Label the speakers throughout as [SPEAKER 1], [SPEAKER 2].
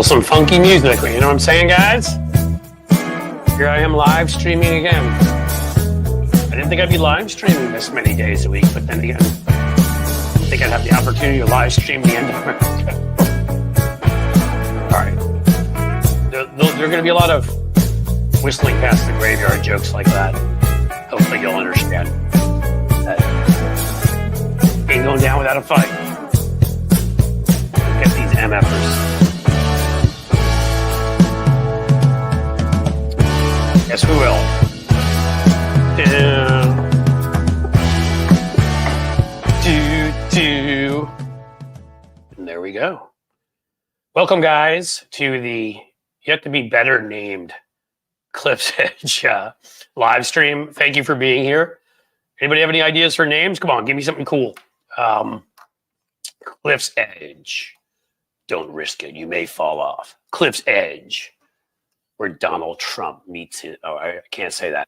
[SPEAKER 1] Still some funky music, you know what I'm saying, guys? Here I am live streaming again. I didn't think I'd be live streaming this many days a week, but then again, I think I'd have the opportunity to live stream the end of my All right. There are going to be a lot of whistling past the graveyard jokes like that. Hopefully you'll understand. Ain't going down without a fight. Get these MFers. Yes, we will. And there we go. Welcome, guys, to the yet to be better named Cliff's Edge live stream. Thank you for being here. Anybody have any ideas for names? Come on, give me something cool. Cliff's Edge. Don't risk it. You may fall off. Cliff's Edge. Where Donald Trump meets him. Oh, I can't say that.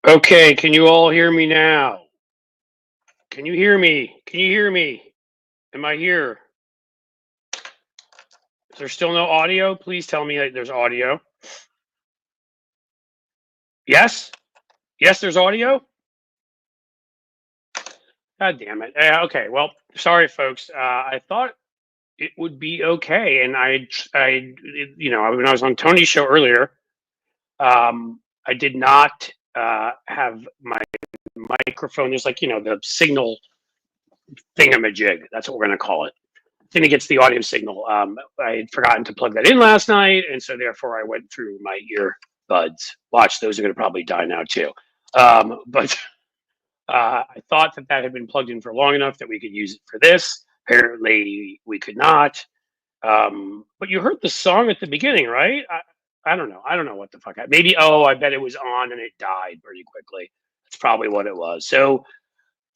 [SPEAKER 1] Okay, can you all hear me now? Can you hear me? Can you hear me? Am I here? Is there still no audio? Please tell me there's audio. Yes? Yes, there's audio? God damn it. Okay, well, sorry, folks. I thought it would be okay. And when I was on Tony's show earlier, I did not have my microphone. There's the signal thingamajig. That's what we're going to call it. Thing that gets the audio signal. I had forgotten to plug that in last night, and so therefore I went through my earbuds. Watch, those are going to probably die now too. But I thought that had been plugged in for long enough that we could use it for this. Apparently, we could not. But you heard the song at the beginning, right? I don't know. I don't know what the fuck. Maybe. Oh, I bet it was on and it died pretty quickly. That's probably what it was. So.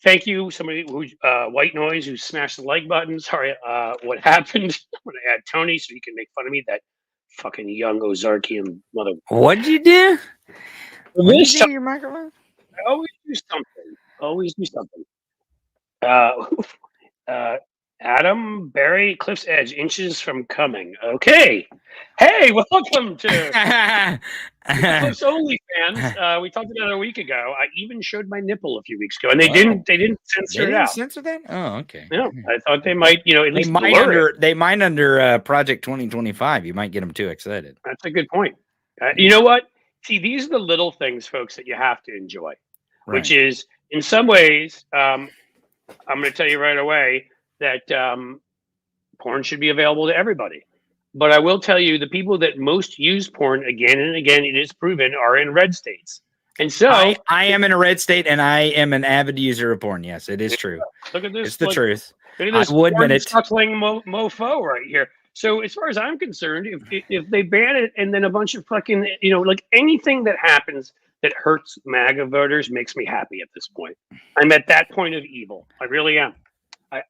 [SPEAKER 1] Thank you, somebody who White Noise who smashed the like button. Sorry, what happened? I'm gonna add Tony so he can make fun of me. That fucking young Ozarkian mother.
[SPEAKER 2] What'd you do? What'd you do your microphone?
[SPEAKER 1] I always do something. Always do something. Adam Barry, Cliff's Edge, inches from coming. Okay. Hey, welcome to Cliff's OnlyFans. We talked about it a week ago. I even showed my nipple a few weeks ago, and they didn't censor it out.
[SPEAKER 2] Censor that? Oh, okay.
[SPEAKER 1] Yeah, I thought they might, at least
[SPEAKER 2] they might under Project 2025. You might get them too excited.
[SPEAKER 1] That's a good point. You know what? See, these are the little things, folks, that you have to enjoy. Right. Which is, in some ways, I'm going to tell you right away that porn should be available to everybody. But I will tell you, the people that most use porn again and again, it is proven, are in red states. And so
[SPEAKER 2] I am in a red state, and I am an avid user of porn. Yes, it is true.
[SPEAKER 1] Look at this.
[SPEAKER 2] It's the truth.
[SPEAKER 1] Look at this suckling mofo right here. So as far as I'm concerned, if they ban it and then a bunch of fucking, anything that happens that hurts MAGA voters makes me happy at this point. I'm at that point of evil. I really am.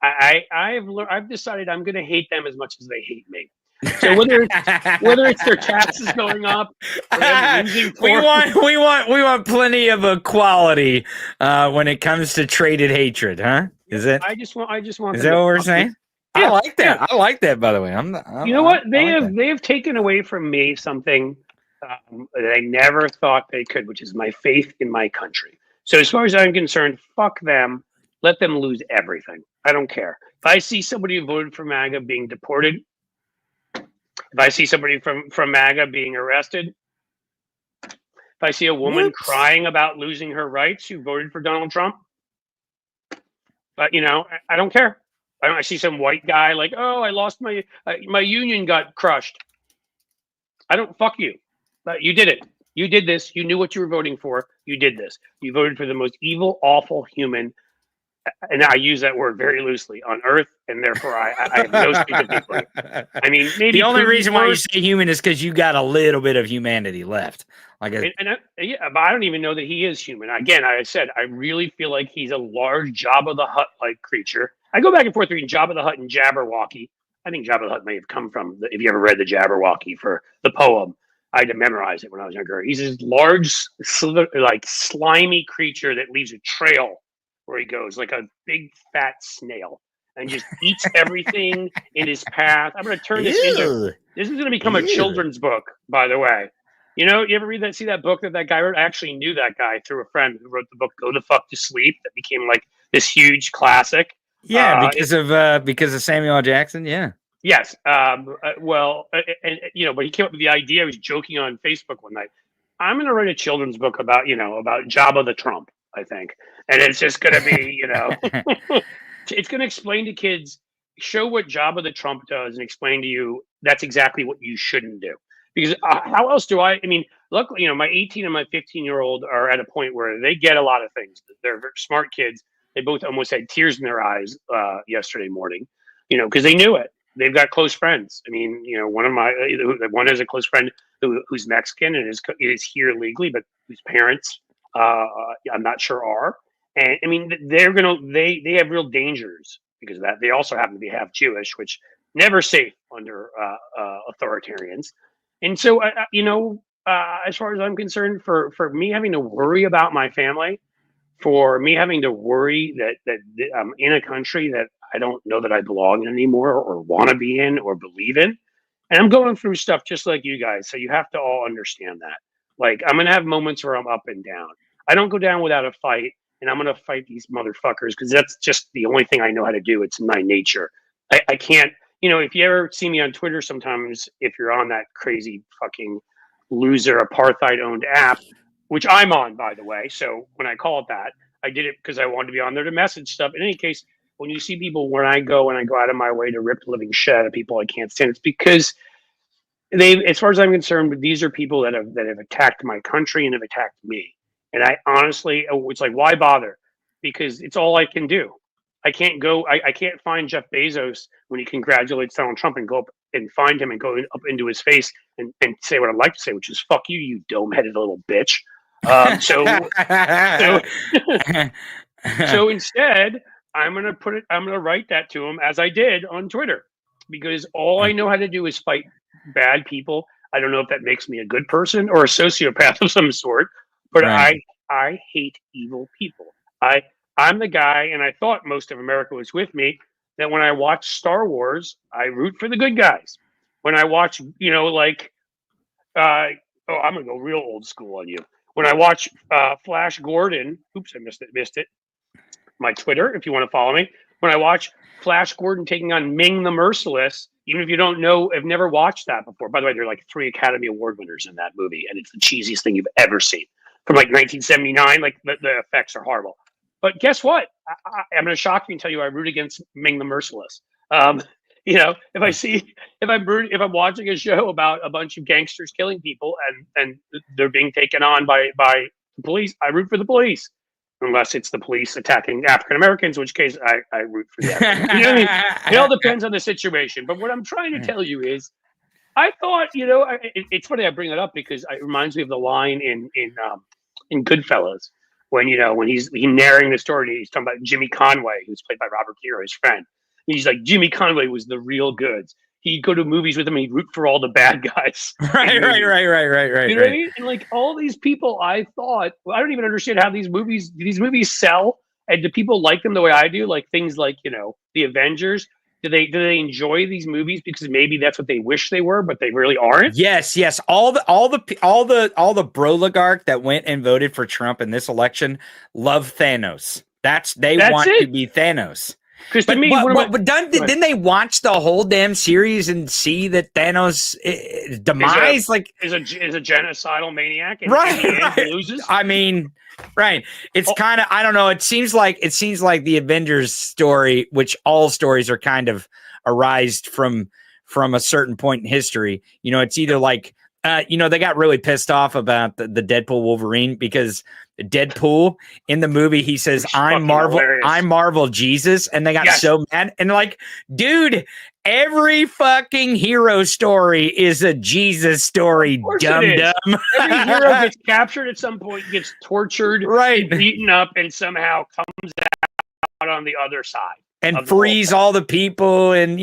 [SPEAKER 1] I've decided I'm going to hate them as much as they hate me. So whether it's their taxes going up, or them losing
[SPEAKER 2] we want plenty of equality when it comes to traded hatred, huh? Is it?
[SPEAKER 1] I just want
[SPEAKER 2] Is
[SPEAKER 1] them
[SPEAKER 2] that
[SPEAKER 1] to
[SPEAKER 2] what we're
[SPEAKER 1] fuck
[SPEAKER 2] saying?
[SPEAKER 1] me.
[SPEAKER 2] I like that.
[SPEAKER 1] Yeah.
[SPEAKER 2] I like that. By the way,
[SPEAKER 1] You know what?
[SPEAKER 2] I like that.
[SPEAKER 1] They have taken away from me something that I never thought they could, which is my faith in my country. So as far as I'm concerned, fuck them. Let them lose everything. I don't care. If I see somebody who voted for MAGA being deported, if I see somebody from MAGA being arrested, if I see a woman crying about losing her rights who voted for Donald Trump, but I don't care. I see some white guy like, oh, I lost my union got crushed. I don't fuck you. But you did it. You did this. You knew what you were voting for. You did this. You voted for the most evil, awful human, and I use that word very loosely, on Earth, and therefore I have no sympathy for you. I mean, maybe
[SPEAKER 2] the only
[SPEAKER 1] Putin's
[SPEAKER 2] reason why you
[SPEAKER 1] worse.
[SPEAKER 2] say human is because you got a little bit of humanity left. Like
[SPEAKER 1] Yeah, but I don't even know that he is human. Again, I said I really feel like he's a large Jabba the Hutt-like creature. I go back and forth between Jabba the Hutt and Jabberwocky. I think Jabba the Hutt may have come from, if you ever read the Jabberwocky for the poem, I had to memorize it when I was younger. He's this large, like slimy creature that leaves a trail where he goes, like a big fat snail, and just eats everything in his path. I'm going to turn this into. This is going to become a children's book, by the way. You ever see that book that guy wrote? I actually knew that guy through a friend who wrote the book "Go the Fuck to Sleep" that became like this huge classic.
[SPEAKER 2] Yeah, because of Samuel L. Jackson. Yeah.
[SPEAKER 1] Yes. But he came up with the idea. He was joking on Facebook one night. I'm going to write a children's book about Jabba the Trump, I think, and it's just going to be, it's going to explain to kids, show what Jabba the Trump does, and explain to you that's exactly what you shouldn't do. Because how else do I mean, luckily, my 18 and my 15-year-old are at a point where they get a lot of things. They're very smart kids. They both almost had tears in their eyes yesterday morning, because they knew it. They've got close friends. I mean, one has a close friend who's Mexican and is here legally, but whose parents I'm not sure are. And I mean, they have real dangers because of that. They also happen to be half Jewish, which never safe under authoritarians. And so, as far as I'm concerned, for me having to worry about my family, for me having to worry that I'm in a country that I don't know that I belong in anymore, or want to be in, or believe in, and I'm going through stuff just like you guys. So you have to all understand that. Like, I'm gonna have moments where I'm up and down. I don't go down without a fight, and I'm gonna fight these motherfuckers because that's just the only thing I know how to do. It's my nature. I can't. If you ever see me on Twitter, sometimes if you're on that crazy fucking loser apartheid owned app, which I'm on, by the way. So when I call it that, I did it because I wanted to be on there to message stuff. In any case, when you see people, when I go out of my way to rip the living shit out of people I can't stand, it's because as far as I'm concerned, these are people that have attacked my country and have attacked me. And I honestly, it's like, why bother? Because it's all I can do. I can't find Jeff Bezos when he congratulates Donald Trump and go up and find him and go up into his face and say what I'd like to say, which is "fuck you, you dome-headed little bitch." So instead, I'm gonna write that to him, as I did on Twitter, because all I know how to do is fight bad people. I don't know if that makes me a good person or a sociopath of some sort, but right. I hate evil people. I'm the guy, and I thought most of America was with me, that when I watch Star Wars, I root for the good guys. When I watch, I'm gonna go real old school on you. When I watch Flash Gordon, oops, I missed it. My Twitter, if you want to follow me. When I watch Flash Gordon taking on Ming the Merciless, even if you don't know, have never watched that before. By the way, there are like 3 Academy Award winners in that movie, and it's the cheesiest thing you've ever seen. From like 1979, like the effects are horrible. But guess what? I'm going to shock you and tell you I root against Ming the Merciless. If I'm watching a show about a bunch of gangsters killing people and they're being taken on by the police, I root for the police. Unless it's the police attacking African Americans, in which case I root for the African. You know what I mean? It all depends on the situation. But what I'm trying to tell you is, I thought, it's funny I bring it up because it reminds me of the line in Goodfellas when he's narrating the story. He's talking about Jimmy Conway, who's played by Robert De Niro, his friend. And he's like, Jimmy Conway was the real goods. he'd go to movies with him and he'd root for all the bad guys.
[SPEAKER 2] Right.
[SPEAKER 1] You know what I
[SPEAKER 2] Right.
[SPEAKER 1] mean? And like all these people, I thought, well, I don't even understand how these movies sell, and do people like them the way I do? Like things like the Avengers. Do they enjoy these movies because maybe that's what they wish they were, but they really aren't?
[SPEAKER 2] Yes. All the broligarch that went and voted for Trump in this election love Thanos. That's want
[SPEAKER 1] it.
[SPEAKER 2] to be Thanos.
[SPEAKER 1] Because to me,
[SPEAKER 2] didn't they watch the whole damn series and see that Thanos demise
[SPEAKER 1] is a genocidal maniac, and
[SPEAKER 2] right.
[SPEAKER 1] loses?
[SPEAKER 2] I mean, right. It's kind of, I don't know. It seems like the Avengers story, which all stories are kind of arised from a certain point in history. It's either like, they got really pissed off about the Deadpool Wolverine because Deadpool in the movie, he says, I'm Marvel Jesus. And they got so mad. And like, dude, every fucking hero story is a Jesus story, dumb.
[SPEAKER 1] Every hero gets captured at some point, gets tortured,
[SPEAKER 2] right,
[SPEAKER 1] beaten up, and somehow comes out on the other side.
[SPEAKER 2] And frees all the people and,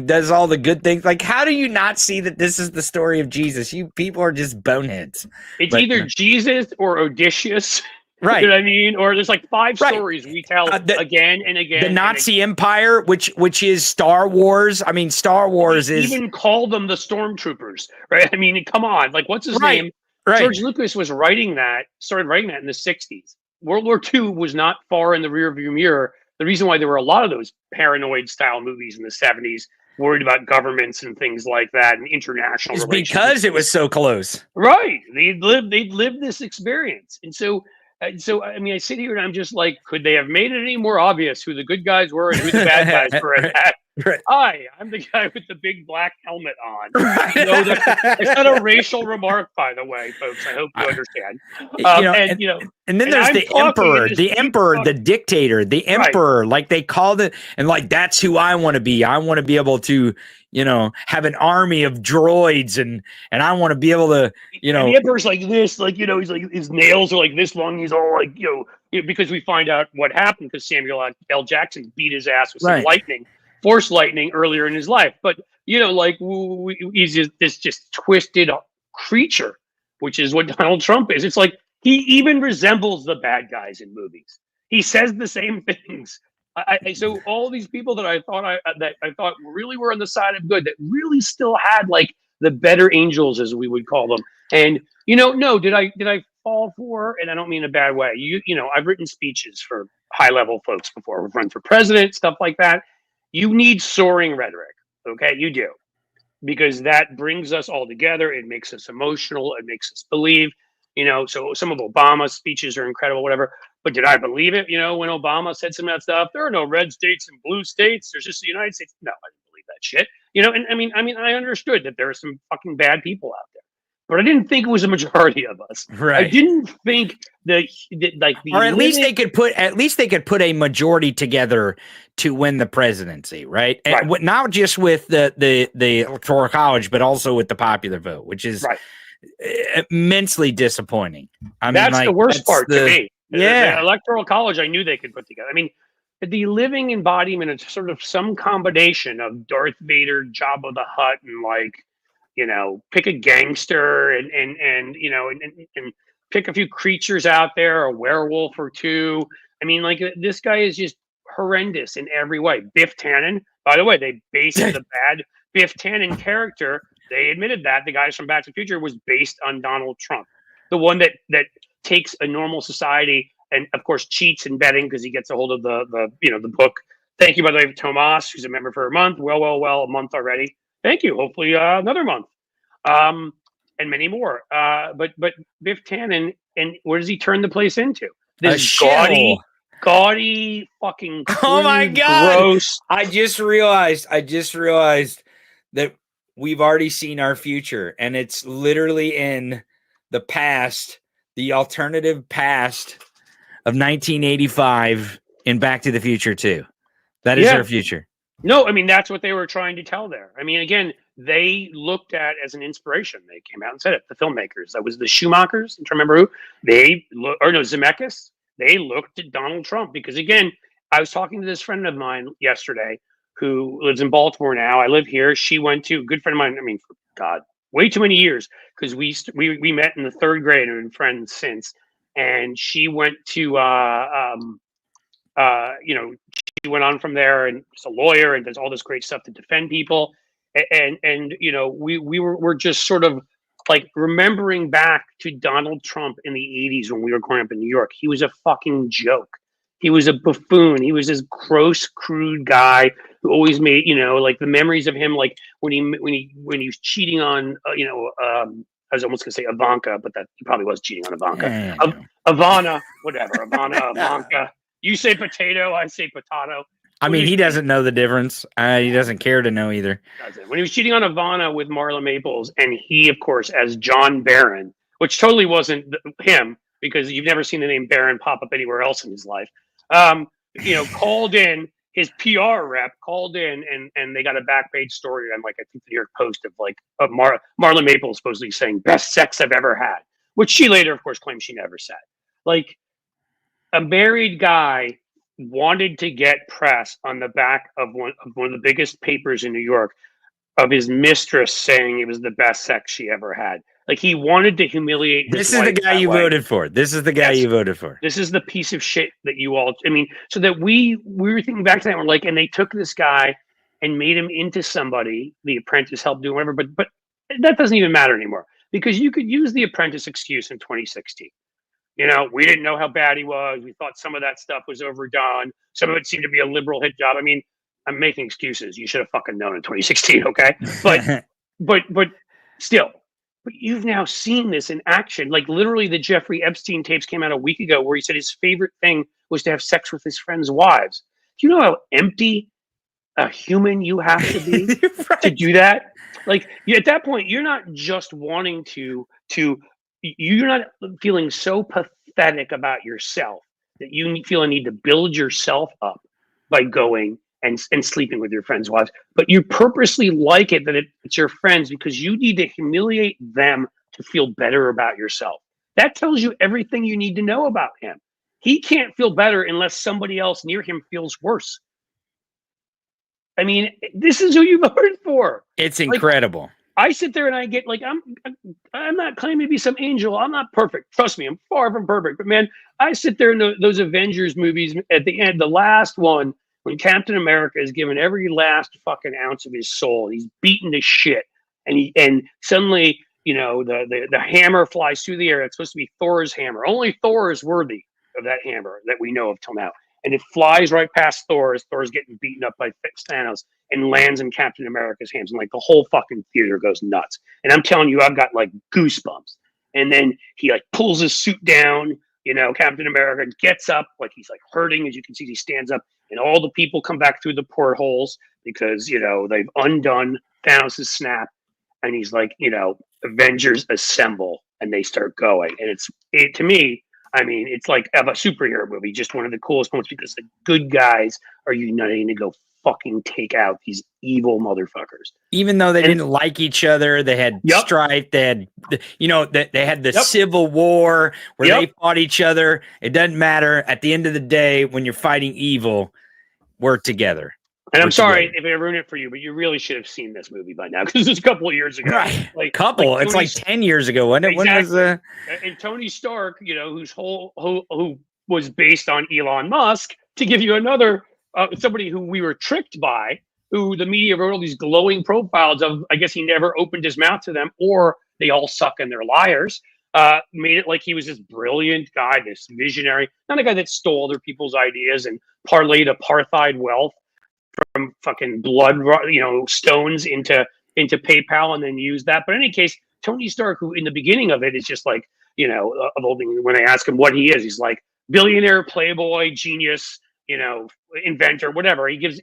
[SPEAKER 2] does all the good things. Like, how do you not see that this is the story of Jesus? You people are just boneheads.
[SPEAKER 1] It's either Jesus or Odysseus.
[SPEAKER 2] Right.
[SPEAKER 1] You know what I mean? Or there's like 5 stories we tell again and again.
[SPEAKER 2] The Nazi Empire, which is Star Wars. I mean, Star Wars is...
[SPEAKER 1] even call them the Stormtroopers, right? I mean, come on. Like, what's his name?
[SPEAKER 2] Right.
[SPEAKER 1] George Lucas started writing that in the 60s. World War II was not far in the rearview mirror. The reason why there were a lot of those paranoid style movies in the 70s, worried about governments and things like that, and international relations,
[SPEAKER 2] because it was so close.
[SPEAKER 1] Right. They'd lived this experience. And so I mean, I sit here and I'm just like, could they have made it any more obvious who the good guys were and who the bad guys were? Right. Hi, I'm the guy with the big black helmet on. Right. It's not a racial remark, by the way, folks. I hope you understand.
[SPEAKER 2] And then there's the emperor, the dictator, the emperor. Right. Like they called it, and like that's who I want to be. I want to be able to, have an army of droids, and I want to be able to,
[SPEAKER 1] And the emperor's like this, like he's like his nails are like this long. He's all like because we find out what happened because Samuel L. Jackson beat his ass with some force lightning earlier in his life. But he's just twisted creature, which is what Donald Trump is. It's like he even resembles the bad guys in movies. He says the same things. So all these people that I thought really were on the side of good, that really still had like the better angels, as we would call them. And no, did I fall for? And I don't mean in a bad way. I've written speeches for high level folks before. We've run for president, stuff like that. You need soaring rhetoric, okay? You do, because that brings us all together. It makes us emotional. It makes us believe. So some of Obama's speeches are incredible, whatever. But did I believe it? When Obama said some of that stuff, there are no red states and blue states. There's just the United States. No, I didn't believe that shit. And I mean, I understood that there are some fucking bad people out there, but I didn't think it was a majority of us.
[SPEAKER 2] Right.
[SPEAKER 1] I didn't think or
[SPEAKER 2] at least they could put a majority together to win the presidency, right? And not just with the Electoral College, but also with the popular vote, which is immensely disappointing.
[SPEAKER 1] That's the worst part to me. The Electoral College, I knew they could put together. I mean, the living embodiment of sort of some combination of Darth Vader, Jabba the Hutt, and pick a gangster and pick a few creatures out there, a werewolf or two. I mean, like this guy is just horrendous in every way. Biff Tannen, by the way, they based the bad Biff Tannen character. They admitted that the guys from Back to the Future was based on Donald Trump, the one that takes a normal society and of course cheats in betting because he gets a hold of the book. Thank you, by the way, Tomas, who's a member for a month. Well, a month already. Thank you. Hopefully another month, and many more. But Biff Tannen, and where does he turn the place into? This gaudy fucking crude,
[SPEAKER 2] oh my god,
[SPEAKER 1] gross.
[SPEAKER 2] I just realized that we've already seen our future, and it's literally in the past, the alternative past of 1985 in Back to the Future 2. That is our future.
[SPEAKER 1] No, I mean, that's what they were trying to tell there. I mean, again, they looked at as an inspiration. They came out and said it, the filmmakers. That was the Schumachers. I remember who? Zemeckis. They looked at Donald Trump because, again, I was talking to this friend of mine yesterday who lives in Baltimore now. I live here. She went to, a good friend of mine. I mean, for God, way too many years, because we met in the third grade and been friends since. And she went to she went on from there and is a lawyer and does all this great stuff to defend people. And we're just sort of like remembering back to Donald Trump in the 80s when we were growing up in New York. He was a fucking joke. He was a buffoon. He was this gross, crude guy who always made, like the memories of him, like when he was cheating on, I was almost gonna say Ivanka, but that he probably was cheating on Ivanka. Ivana, whatever, Ivana, Ivanka. You say potato, I say potato.
[SPEAKER 2] I mean, he doesn't know the difference. He doesn't care to know either.
[SPEAKER 1] When he was cheating on Ivana with Marla Maples, and he, of course, as John Barron, which totally wasn't him, because you've never seen the name Barron pop up anywhere else in his life. Called in, his PR rep called in, and they got a back page story on, like, I think the New York Post of Marla Maples supposedly saying best sex I've ever had, which she later, of course, claimed she never said. Like, a married guy wanted to get press on the back of one of the biggest papers in New York of his mistress saying it was the best sex she ever had. Like, he wanted to humiliate his
[SPEAKER 2] This is the guy you voted for. This is the guy you voted for.
[SPEAKER 1] This is the piece of shit that you all, I mean, so that we were thinking back to that. We're like, and they took this guy and made him into somebody. The Apprentice helped do whatever, but that doesn't even matter anymore, because you could use the Apprentice excuse in 2016. We didn't know how bad he was. We thought some of that stuff was overdone. Some of it seemed to be a liberal hit job. I mean, I'm making excuses. You should have fucking known in 2016, okay? But still, but you've now seen this in action. Like, literally, the Jeffrey Epstein tapes came out a week ago where he said his favorite thing was to have sex with his friends' wives. Do you know how empty a human you have to be to do that? Like, at that point, you're not just wanting to you're not feeling so pathetic about yourself that you feel a need to build yourself up by going and sleeping with your friends' wives, but you purposely like it that it's your friends because you need to humiliate them to feel better about yourself. That tells you everything you need to know about him. He can't feel better unless somebody else near him feels worse. I mean, this is who you voted for.
[SPEAKER 2] It's incredible.
[SPEAKER 1] Like, I sit there and I get like, I'm not claiming to be some angel. I'm not perfect. Trust me, I'm far from perfect. But man, I sit there in those Avengers movies at the end, the last one, when Captain America is given every last fucking ounce of his soul, he's beaten to shit, and suddenly, the hammer flies through the air. It's supposed to be Thor's hammer. Only Thor is worthy of that hammer that we know of till now. And it flies right past Thor as Thor's getting beaten up by Thanos and lands in Captain America's hands. And like the whole fucking theater goes nuts. And I'm telling you, I've got like goosebumps. And then he like pulls his suit down, Captain America gets up, like he's like hurting. As you can see, he stands up and all the people come back through the portholes because, they've undone Thanos' snap. And he's like, Avengers assemble, and they start going. And to me, I mean, it's like a superhero movie, just one of the coolest moments because the good guys are uniting to go fucking take out these evil motherfuckers.
[SPEAKER 2] Even though they didn't like each other, they had strife. They had, they had the Civil War where they fought each other. It doesn't matter. At the end of the day, when you're fighting evil, we're together.
[SPEAKER 1] And I'm sorry if I ruined it for you, but you really should have seen this movie by now because it's a couple of years ago.
[SPEAKER 2] Right. It's like 10 years ago, wasn't it?
[SPEAKER 1] Exactly.
[SPEAKER 2] When was
[SPEAKER 1] And Tony Stark, who was based on Elon Musk, to give you another somebody who we were tricked by, who the media wrote all these glowing profiles of. I guess he never opened his mouth to them, or they all suck and they're liars. Made it like he was this brilliant guy, this visionary, not a guy that stole other people's ideas and parlayed apartheid wealth from fucking blood, stones into PayPal and then use that. But in any case, Tony Stark, who in the beginning of it is just like, of old thing, when they ask him what he is, he's like billionaire, playboy, genius, inventor, whatever. He gives,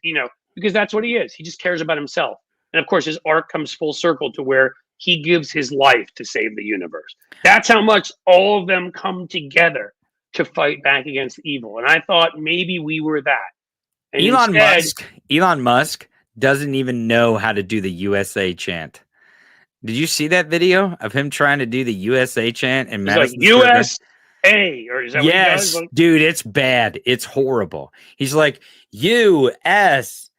[SPEAKER 1] because that's what he is. He just cares about himself. And of course, his arc comes full circle to where he gives his life to save the universe. That's how much all of them come together to fight back against evil. And I thought maybe we were that. And
[SPEAKER 2] Elon Musk doesn't even know how to do the USA chant. Did you see that video of him trying to do the USA chant in Madison
[SPEAKER 1] Square Garden? USA, or is that what he does?
[SPEAKER 2] Dude, it's bad. It's horrible. He's like, USA.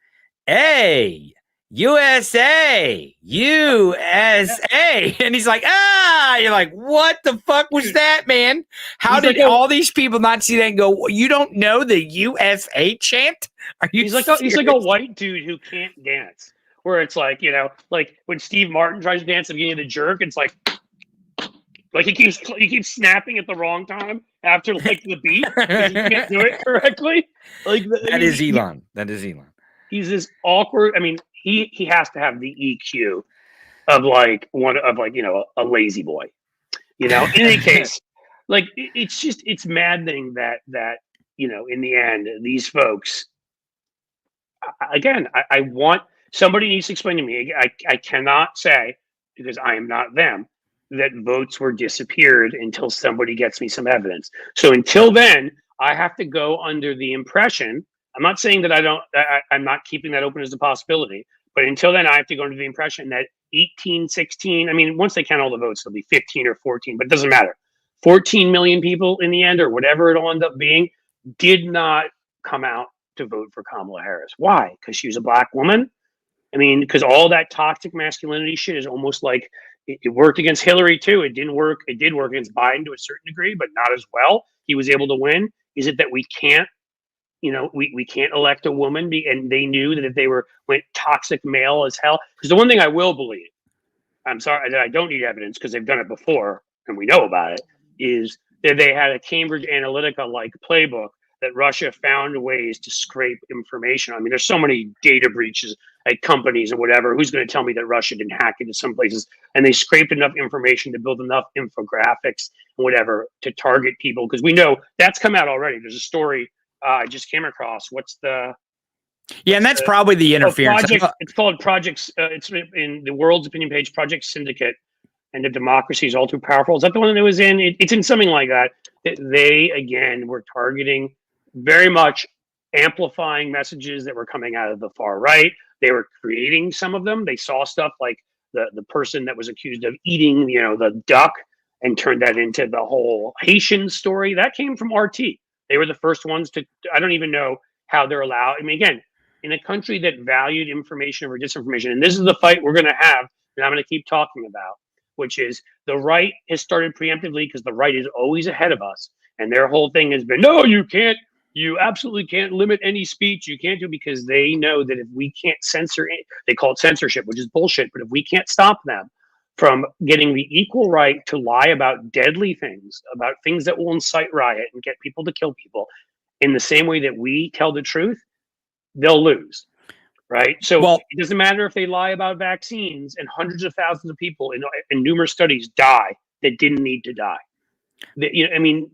[SPEAKER 2] USA, USA. And he's like, you're like, what the fuck was that, man? How did all these people not see that and go, you don't know the USA chant? Are you
[SPEAKER 1] he's like a white dude who can't dance. Where it's like, like when Steve Martin tries to dance at the beginning of The Jerk, it's like he keeps snapping at the wrong time after like the beat because he can't do it correctly. Like
[SPEAKER 2] that is Elon. That is Elon.
[SPEAKER 1] He's this awkward. I mean, he has to have the EQ of like a lazy boy. In any case, like it's maddening that in the end these folks. Again, I want somebody needs to explain to me. I cannot say because I am not them that votes were disappeared until somebody gets me some evidence. So until then, I have to go under the impression. I'm not saying that I'm not keeping that open as a possibility, but until then, I have to go under the impression that 18, 16, I mean, once they count all the votes, it'll be 15 or 14, but it doesn't matter. 14 million people in the end, or whatever it'll end up being, did not come out to vote for Kamala Harris. Why? Because she was a black woman? I mean, because all that toxic masculinity shit is almost like it worked against Hillary too. It didn't work. It did work against Biden to a certain degree, but not as well. He was able to win. Is it that we can't, we can't elect a woman and they knew that if they went toxic male as hell? Because the one thing I will believe, I'm sorry that I don't need evidence because they've done it before and we know about it, is that they had a Cambridge Analytica like playbook that Russia found ways to scrape information. I mean, there's so many data breaches at companies and whatever. Who's going to tell me that Russia didn't hack into some places? And they scraped enough information to build enough infographics and whatever to target people. Because we know that's come out already. There's a story I just came across.
[SPEAKER 2] And that's probably the interference.
[SPEAKER 1] It's called Projects. It's in the World's Opinion page, Project Syndicate. And the democracy is all too powerful. Is that the one that it was in? It's in something like that. They, again, were targeting very much amplifying messages that were coming out of the far right. They were creating some of them. They saw stuff like the person that was accused of eating, the duck and turned that into the whole Haitian story. That came from RT. They were the first ones to, I don't even know how they're allowed. I mean, again, in a country that valued information over disinformation, and this is the fight we're going to have, and I'm going to keep talking about, which is the right has started preemptively because the right is always ahead of us. And their whole thing has been, no, you absolutely can't limit any speech. You can't do, because they know that if we can't censor it, they call it censorship, which is bullshit. But if we can't stop them from getting the equal right to lie about deadly things, about things that will incite riot and get people to kill people in the same way that we tell the truth, they'll lose. Right. So it doesn't matter if they lie about vaccines and hundreds of thousands of people in numerous studies die that didn't need to die. I mean,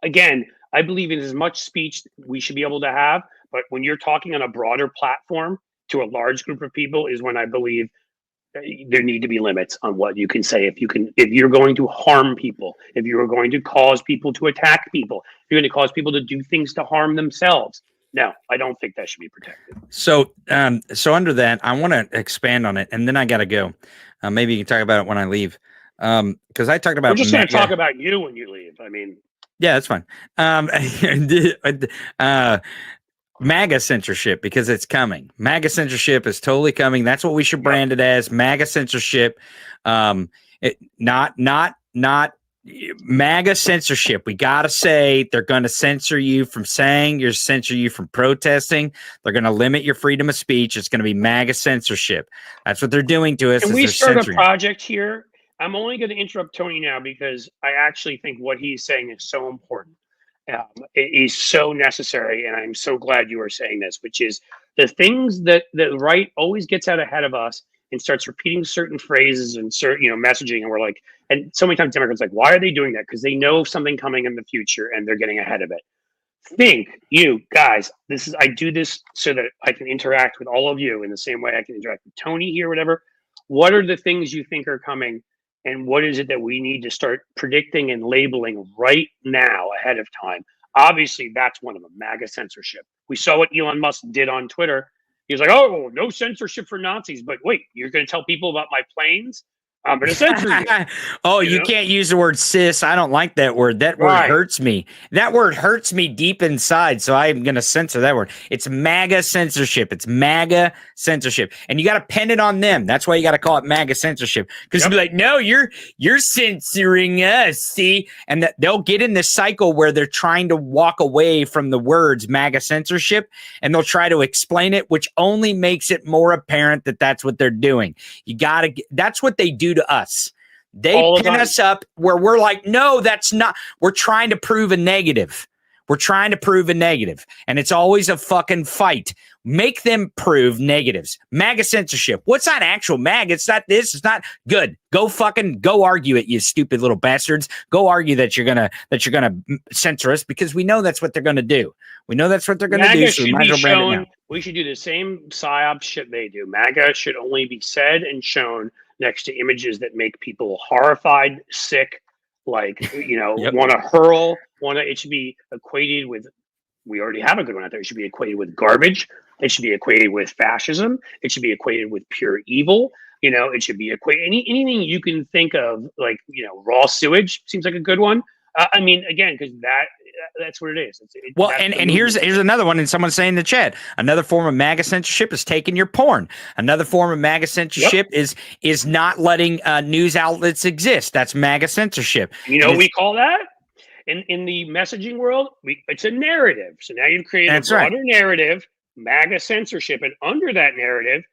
[SPEAKER 1] again, I believe in as much speech we should be able to have. But when you're talking on a broader platform to a large group of people is when I believe there need to be limits on what you can say. If you're going to harm people, if you're going to cause people to attack people, if you're going to cause people to do things to harm themselves. No, I don't think that should be protected.
[SPEAKER 2] So under that, I want to expand on it, and then I got to go. Maybe you can talk about it when I leave, because I talked about.
[SPEAKER 1] We're just going to talk about you when you leave. I mean,
[SPEAKER 2] yeah, that's fine. MAGA censorship, because it's coming. MAGA censorship is totally coming. That's what we should brand it as. MAGA censorship. Not MAGA censorship. We got to say they're going to censor you from saying, you're censor you from protesting. They're going to limit your freedom of speech. It's going to be MAGA censorship. That's what they're doing to us.
[SPEAKER 1] Can we start a project here? I'm only going to interrupt Tony now because I actually think what he's saying is so important. It is so necessary, and I'm so glad you are saying this, which is the things that the right always gets out ahead of us and starts repeating certain phrases and certain messaging, and we're like, and so many times Democrats are like, why are they doing that? Because they know something coming in the future and they're getting ahead of it. Think, you guys, I do this so that I can interact with all of you in the same way I can interact with Tony here, whatever. What are the things you think are coming? And what is it that we need to start predicting and labeling right now ahead of time? Obviously, that's one of them, MAGA censorship. We saw what Elon Musk did on Twitter. He was like, oh, no censorship for Nazis. But wait, you're going to tell people about my planes? I'm going to censor you.
[SPEAKER 2] Oh,
[SPEAKER 1] You
[SPEAKER 2] you
[SPEAKER 1] know?
[SPEAKER 2] can't use the word cis. I don't like that word. That word
[SPEAKER 1] Right.
[SPEAKER 2] hurts me. That word hurts me deep inside. So I'm going to censor that word. It's MAGA censorship. It's MAGA censorship. And you got to pin it on them. That's why you got to call it MAGA censorship. Because
[SPEAKER 1] Yep.
[SPEAKER 2] you'll be like, no, you're censoring us. See? And they'll get in this cycle where they're trying to walk away from the words MAGA censorship, and they'll try to explain it, which only makes it more apparent that that's what they're doing. You got to, that's what they do to us. They pin us up where we're like, no, that's not. We're trying to prove a negative. We're trying to prove a negative. And it's always a fucking fight. Make them prove negatives. MAGA censorship. What's not actual MAGA? It's not this. It's not good. Go argue it, you stupid little bastards. Go argue that you're gonna censor us, because we know that's what they're gonna do. We know that's what they're gonna do. So we might as well brand it now.
[SPEAKER 1] We should do the same psyop shit they do. MAGA should only be said and shown next to images that make people horrified, sick, like, you know,
[SPEAKER 2] Yep.
[SPEAKER 1] want to hurl. It should be equated with. We already have a good one out there. It should be equated with garbage. It should be equated with fascism. It should be equated with pure evil. You know, it should be equated anything you can think of, like, you know, raw sewage seems like a good one. I mean, again, because that's what it is.
[SPEAKER 2] Well, and here's another one, and someone's saying in the chat, another form of MAGA censorship is taking your porn. Another form of MAGA censorship is not letting news outlets exist. That's MAGA censorship.
[SPEAKER 1] You know what we call that? In the messaging world, it's a narrative. So now you've created a broader narrative, MAGA censorship, and under that narrative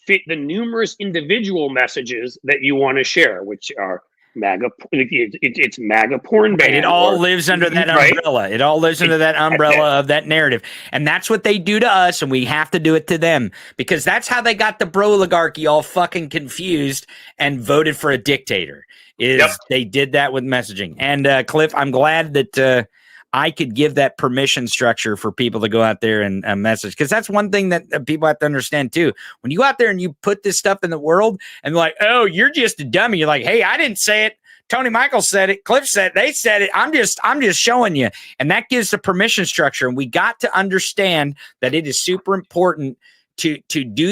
[SPEAKER 1] fit the numerous individual messages that you want to share, which are MAGA. It's MAGA porn ban.
[SPEAKER 2] It all lives under that umbrella. It all lives under that umbrella of that narrative. And that's what they do to us, and we have to do it to them, because that's how they got the bro oligarchy all fucking confused and voted for a dictator. They did that with messaging. And Cliff, I'm glad that I could give that permission structure for people to go out there and message, because that's one thing that people have to understand too. When you go out there and you put this stuff in the world and like, oh, you're just a dummy. You're like, hey, I didn't say it. Tony Michael said it. Cliff said it. They said it. I'm just showing you. And that gives the permission structure. And we got to understand that it is super important to do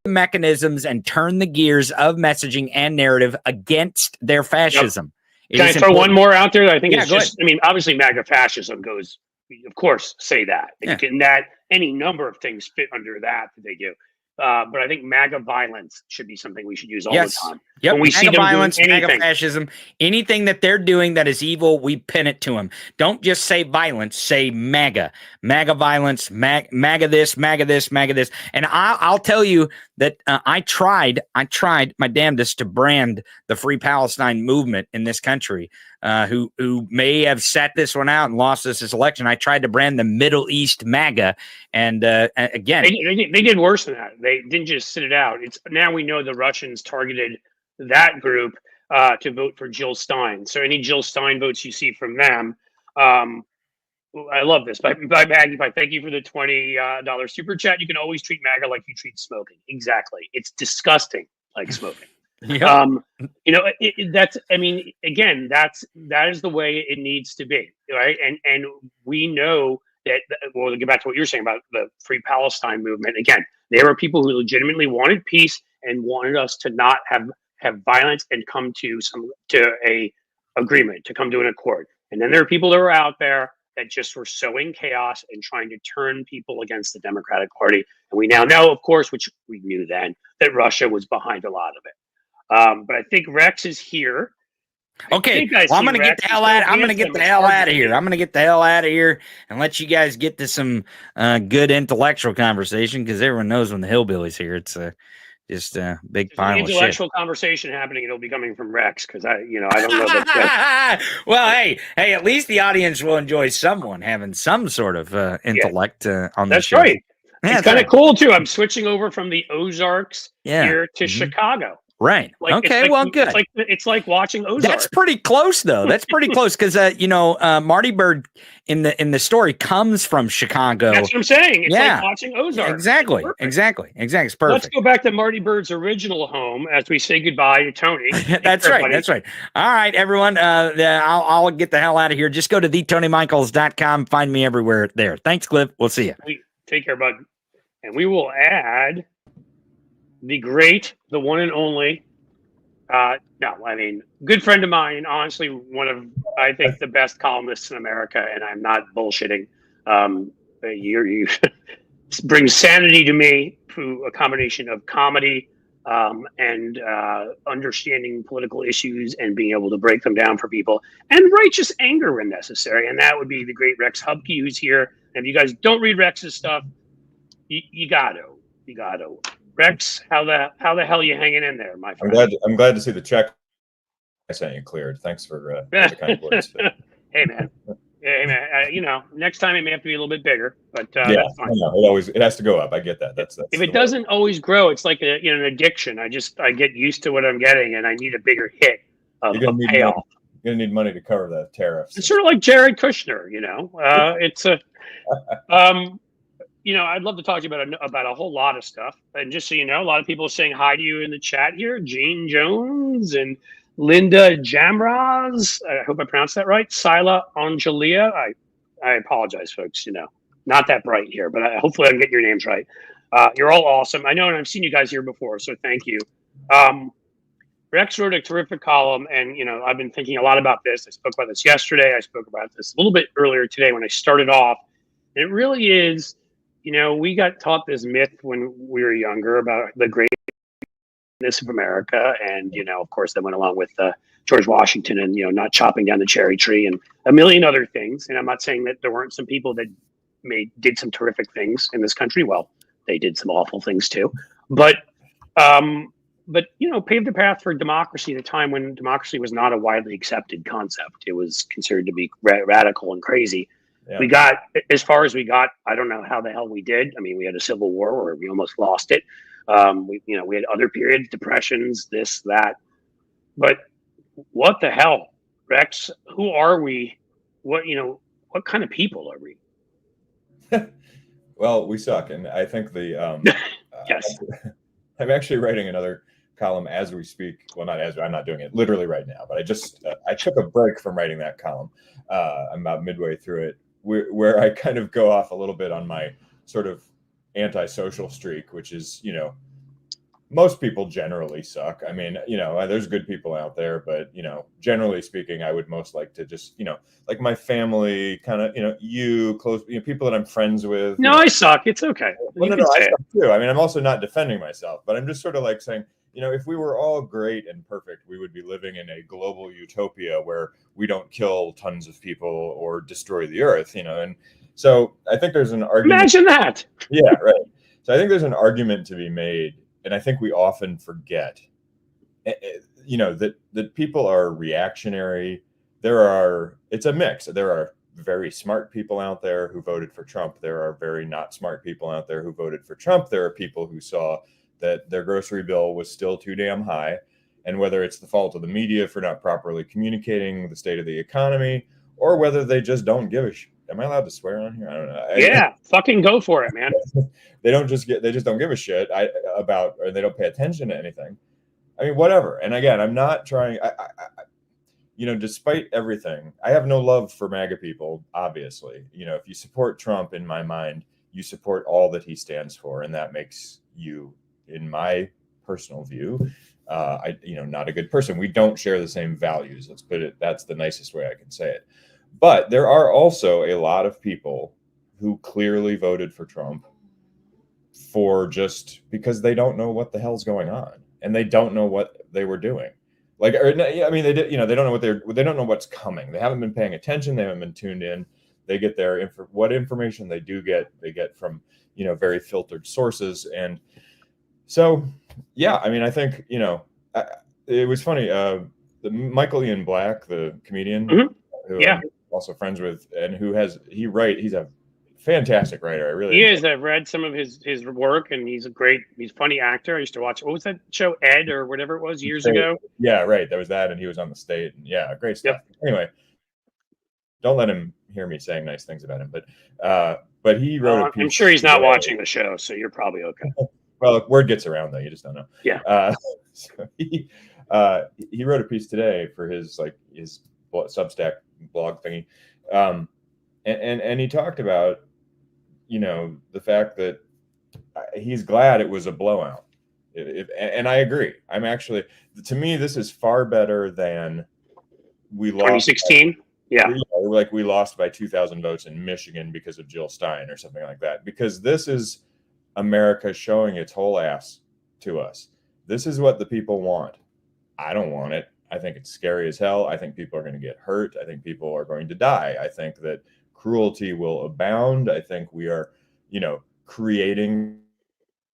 [SPEAKER 2] the mechanisms and turn the gears of messaging and narrative against their fascism.
[SPEAKER 1] Yep. Can I throw one more out there that I think is just, I mean, obviously MAGA fascism goes, of course, say that. Any number of things fit under that they do. But I think MAGA violence should be something we should use all the time.
[SPEAKER 2] Yep.
[SPEAKER 1] When we see them
[SPEAKER 2] violence,
[SPEAKER 1] doing
[SPEAKER 2] MAGA fascism, anything that they're doing that is evil, we pin it to them. Don't just say violence, say MAGA. MAGA violence, MAGA this, MAGA this, MAGA this. And I'll tell you that I tried my damnedest to brand the Free Palestine movement in this country, who may have sat this one out and lost this election. I tried to brand the Middle East MAGA, and again,
[SPEAKER 1] they did worse than that. They didn't just sit it out. It's now we know the Russians targeted that group to vote for Jill Stein. So any Jill Stein votes you see from them, I love this. By Maggie, thank you for the $20 super chat. You can always treat MAGA like you treat smoking. Exactly. It's disgusting, like smoking. You know, that's. I mean, again, that is the way it needs to be, right? And we know that. Well, to get back to what you're saying about the Free Palestine movement, again, there were people who legitimately wanted peace and wanted us to not have violence and come to a agreement, to come to an accord. And then there are people that were out there that just were sowing chaos and trying to turn people against the Democratic Party. And we now know, of course, which we knew then, that Russia was behind a lot of it. But I think Rex is here.
[SPEAKER 2] Okay, well, I'm going to get the hell out. I'm going to get the hell out of here. I'm going to get the hell out of here and let you guys get to some good intellectual conversation, because everyone knows when the hillbilly's here, it's just a big pile of shit.
[SPEAKER 1] Intellectual conversation happening. It'll be coming from Rex, because I don't know that.
[SPEAKER 2] Well, hey, at least the audience will enjoy someone having some sort of intellect on the show.
[SPEAKER 1] That's right. It's kind of cool too. I'm switching over from the Ozarks here to Chicago.
[SPEAKER 2] Right. Okay. Well, good.
[SPEAKER 1] It's like watching Ozark.
[SPEAKER 2] That's pretty close, though. That's pretty close, because Marty Bird in the story comes from Chicago.
[SPEAKER 1] That's what I'm saying. It's like watching Ozark.
[SPEAKER 2] Exactly. It's perfect.
[SPEAKER 1] Let's go back to Marty Bird's original home as we say goodbye to Tony.
[SPEAKER 2] That's right. All right, everyone. I'll get the hell out of here. Just go to thetonymichaels.com. Find me everywhere there. Thanks, Cliff. We'll see you.
[SPEAKER 1] Take care, bud. And we will add the great, the one and only No, I mean, good friend of mine, honestly, one of, I think, the best columnists in America, and I'm not bullshitting. You brings sanity to me through a combination of comedy and understanding political issues and being able to break them down for people, and righteous anger when necessary. And that would be the great Rex Huppke, who's here. And if you guys don't read Rex's stuff, you got to. Rex, how the hell you hanging in there, my friend?
[SPEAKER 3] I'm glad to see the check I sent you cleared. Thanks for the kind words.
[SPEAKER 1] Hey man, next time it may have to be a little bit bigger, but
[SPEAKER 3] yeah,
[SPEAKER 1] that's fine.
[SPEAKER 3] It has to go up. I get that. That's
[SPEAKER 1] if it doesn't always grow, it's like an addiction. I get used to what I'm getting, and I need a bigger hit of payoff.
[SPEAKER 3] You're gonna need money to cover the tariffs.
[SPEAKER 1] It's sort of like Jared Kushner, it's a I'd love to talk to you about a whole lot of stuff. And just so you know, a lot of people are saying hi to you in the chat here. Jane Jones and Linda Jamraz. I hope I pronounced that right. Sila Angelia. I apologize, folks. Not that bright here, but hopefully I can get your names right. You're all awesome. I know, and I've seen you guys here before, so thank you. Rex wrote a terrific column, and I've been thinking a lot about this. I spoke about this yesterday. I spoke about this a little bit earlier today when I started off. And it really is, we got taught this myth when we were younger about the greatness of America, and of course, that went along with George Washington and not chopping down the cherry tree and a million other things. And I'm not saying that there weren't some people that did some terrific things in this country. Well, they did some awful things too, but paved the path for democracy at a time when democracy was not a widely accepted concept. It was considered to be radical and crazy. Yeah. We got as far as we got. I don't know how the hell we did. I mean, we had a civil war where we almost lost it. We had other periods, depressions, this, that. But what the hell, Rex? Who are we? What kind of people are we?
[SPEAKER 3] Well, we suck, and I think the
[SPEAKER 1] yes.
[SPEAKER 3] I'm actually writing another column as we speak. Well, I'm not doing it literally right now, but I took a break from writing that column. I'm about midway through it, where I kind of go off a little bit on my sort of antisocial streak, which is, most people generally suck. I mean, there's good people out there, but, generally speaking, I would most like to just, like my family, kind of, close, people that I'm friends with.
[SPEAKER 1] No, I suck. It's okay.
[SPEAKER 3] Well, no, I suck too. I mean, I'm also not defending myself, but I'm just sort of like saying, if we were all great and perfect, we would be living in a global utopia where we don't kill tons of people or destroy the earth, And so I think there's an argument.
[SPEAKER 1] Imagine that.
[SPEAKER 3] Yeah, right. So I think there's an argument to be made, and I think we often forget, that people are reactionary. It's a mix. There are very smart people out there who voted for Trump. There are very not smart people out there who voted for Trump. There are people who saw that their grocery bill was still too damn high. And whether it's the fault of the media for not properly communicating the state of the economy, or whether they just don't give a shit. Am I allowed to swear on here? I don't know.
[SPEAKER 1] Yeah, fucking go for it, man.
[SPEAKER 3] They just don't give a shit about, or they don't pay attention to anything. I mean, whatever. And again, I'm not trying, despite everything, I have no love for MAGA people, obviously. If you support Trump, in my mind, you support all that he stands for. And that makes you, in my personal view, not a good person. We don't share the same values. Let's put it, that's the nicest way I can say it. But there are also a lot of people who clearly voted for Trump for just because they don't know what the hell's going on, and they don't know what they were doing. They did, they don't know they don't know what's coming. They haven't been paying attention. They haven't been tuned in. They get what information they do get, they get from, very filtered sources. And so, yeah, I mean, I think, it was funny. The Michael Ian Black, the comedian, who I'm also friends with, and he's a fantastic writer.
[SPEAKER 1] He is. I've read some of his work, and he's he's a funny actor. I used to watch, what was that show, Ed or whatever it was years ago?
[SPEAKER 3] Yeah, right. There was that, and he was on The State. And yeah, great stuff. Yep. Anyway, don't let him hear me saying nice things about him. But he wrote a piece.
[SPEAKER 1] I'm sure he's not watching the show, so you're probably okay.
[SPEAKER 3] Well, word gets around, though. You just don't know.
[SPEAKER 1] Yeah.
[SPEAKER 3] So he wrote a piece today for his Substack blog thingy, and he talked about the fact that he's glad it was a blowout. And I agree. I'm actually, to me, this is far better than we lost
[SPEAKER 1] 2016. Yeah.
[SPEAKER 3] Like we lost by 2,000 votes in Michigan because of Jill Stein or something like that. Because this is America showing its whole ass to us. This is what the people want. I don't want it. I think it's scary as hell. I think people are going to get hurt. I think people are going to die. I think that cruelty will abound. I think we are, creating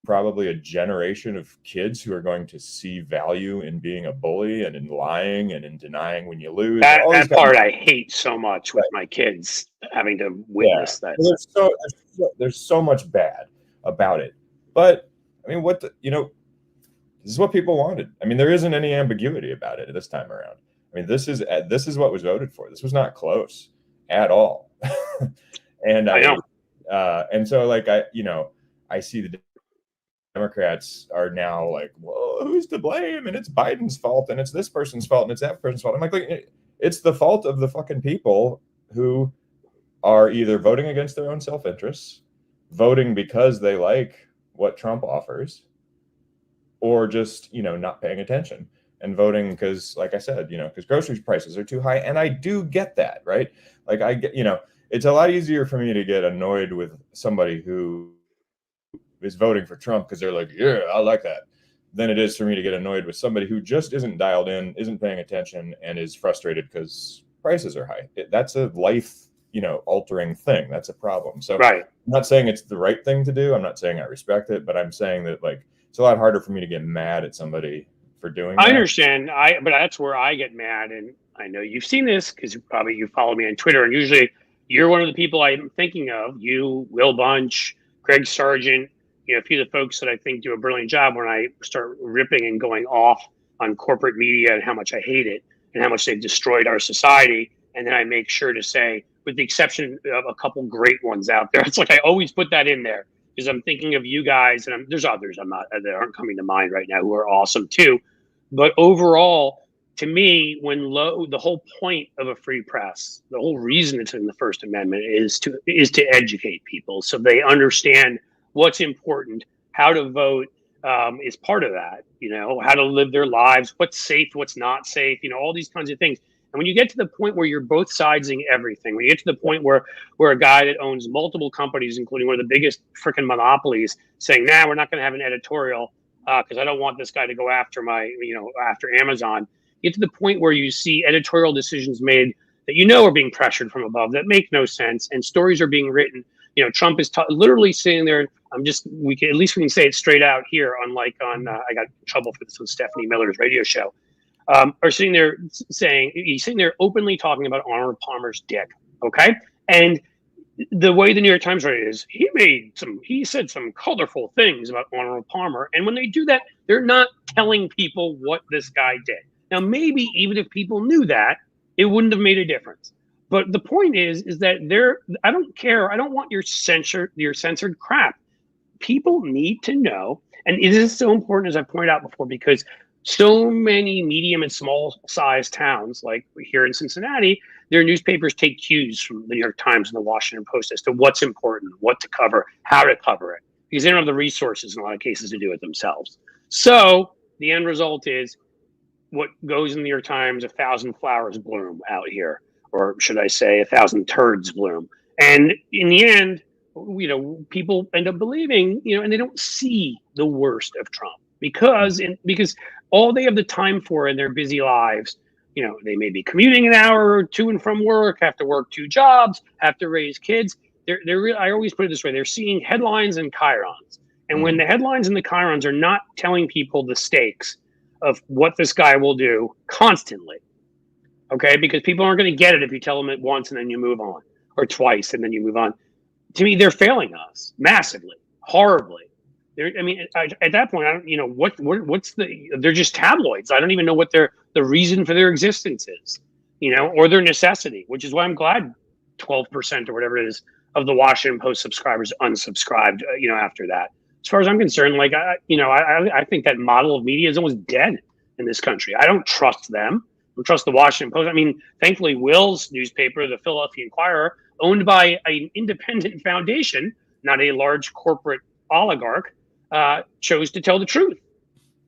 [SPEAKER 3] probably a generation of kids who are going to see value in being a bully and in lying and in denying when you lose.
[SPEAKER 1] That part I hate so much with my kids having to witness that.
[SPEAKER 3] There's so much bad about it. But I mean, this is what people wanted. I mean, there isn't any ambiguity about it this time around. I mean, this is what was voted for. This was not close at all. And
[SPEAKER 1] I know.
[SPEAKER 3] And so like I see the Democrats are now like, well, who's to blame? And it's Biden's fault, and it's this person's fault, and it's that person's fault. I'm like, it's the fault of the fucking people who are either voting against their own self-interests, voting because they like what Trump offers, or just, not paying attention and voting because, like I said, because grocery prices are too high. And I do get that, right? Like I get, it's a lot easier for me to get annoyed with somebody who is voting for Trump because they're like, yeah, I like that, than it is for me to get annoyed with somebody who just isn't dialed in, isn't paying attention, and is frustrated because prices are high. That's a life, altering thing. That's a problem. So
[SPEAKER 1] right.
[SPEAKER 3] I'm not saying it's the right thing to do. I'm not saying I respect it, but I'm saying that like it's a lot harder for me to get mad at somebody for doing that.
[SPEAKER 1] I understand. But that's where I get mad, and I know you've seen this because you follow me on Twitter, and usually you're one of the people I'm thinking of. You, Will Bunch, Greg Sargent, a few of the folks that I think do a brilliant job when I start ripping and going off on corporate media and how much I hate it and how much they've destroyed our society. And then I make sure to say, with the exception of a couple great ones out there, it's like I always put that in there because I'm thinking of you guys, and there's others that aren't coming to mind right now who are awesome too. But overall, to me, the whole point of a free press, the whole reason it's in the First Amendment is to educate people so they understand what's important, how to vote is part of that, how to live their lives, what's safe, what's not safe, all these kinds of things. And when you get to the point where you're both sidesing everything, when you get to the point where a guy that owns multiple companies, including one of the biggest freaking monopolies, saying, nah, we're not going to have an editorial because I don't want this guy to go after after Amazon. You get to the point where you see editorial decisions made that are being pressured from above that make no sense, and stories are being written. Trump is literally sitting there. We can say it straight out here, unlike on, I got in trouble for this on Stephanie Miller's radio show, are sitting there he's sitting there openly talking about Arnold Palmer's dick. Okay. And the way the New York Times wrote it is he said some colorful things about Arnold Palmer. And when they do that, they're not telling people what this guy did. Now, maybe even if people knew that, it wouldn't have made a difference. But the point is that I don't care. I don't want your censored crap. People need to know. And it is so important, as I pointed out before, because so many medium and small sized towns, like here in Cincinnati, their newspapers take cues from the New York Times and the Washington Post as to what's important, what to cover, how to cover it, because they don't have the resources in a lot of cases to do it themselves. So the end result is what goes in the New York Times, 1,000 flowers bloom out here, or should I say 1,000 turds bloom. And in the end, people end up believing, and they don't see the worst of Trump because all they have the time for in their busy lives, they may be commuting an hour to and from work, have to work 2 jobs, have to raise kids. I always put it this way: they're seeing headlines and chyrons. And when the headlines and the chyrons are not telling people the stakes of what this guy will do constantly, okay, because people aren't going to get it if you tell them it once and then you move on, or twice and then you move on. To me, they're failing us massively, horribly. At that point, I don't, what's they're just tabloids. I don't even know what the reason for their existence is, or their necessity, which is why I'm glad 12% or whatever it is of the Washington Post subscribers unsubscribed, after that. As far as I'm concerned, like, I think that model of media is almost dead in this country. I don't trust them. I don't trust the Washington Post. I mean, thankfully, Will's newspaper, the Philadelphia Inquirer, owned by an independent foundation, not a large corporate oligarch, chose to tell the truth.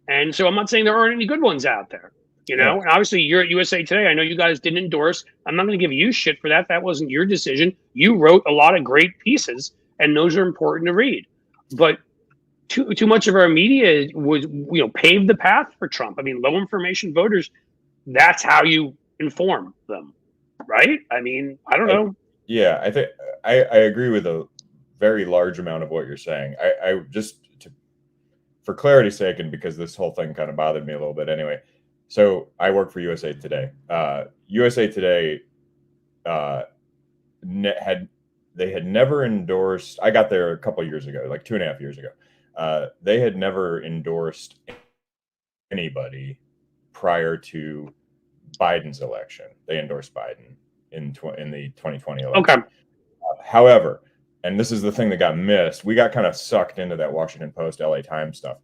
[SPEAKER 1] And so I'm not saying there aren't any good ones out there, you know.
[SPEAKER 3] Yeah.
[SPEAKER 1] And obviously, you're at USA Today. I know you guys didn't endorse. I'm not going to give you shit for that. That wasn't your decision. You wrote a lot of great pieces, and those are important to read. But too much of our media was, paved the path for Trump. I mean, low information voters. That's how you inform them, right? I mean, I don't know.
[SPEAKER 3] Yeah, I think I agree with a very large amount of what you're saying. I just for clarity's sake, and because this whole thing kind of bothered me a little bit anyway. So I work for USA Today. USA Today had never endorsed. I got there a couple of years ago, like 2.5 years ago. They had never endorsed anybody prior to Biden's election. They endorsed Biden in the 2020 election.
[SPEAKER 1] Okay.
[SPEAKER 3] However, and this is the thing that got missed, we got kind of sucked into that Washington Post, LA Times stuff.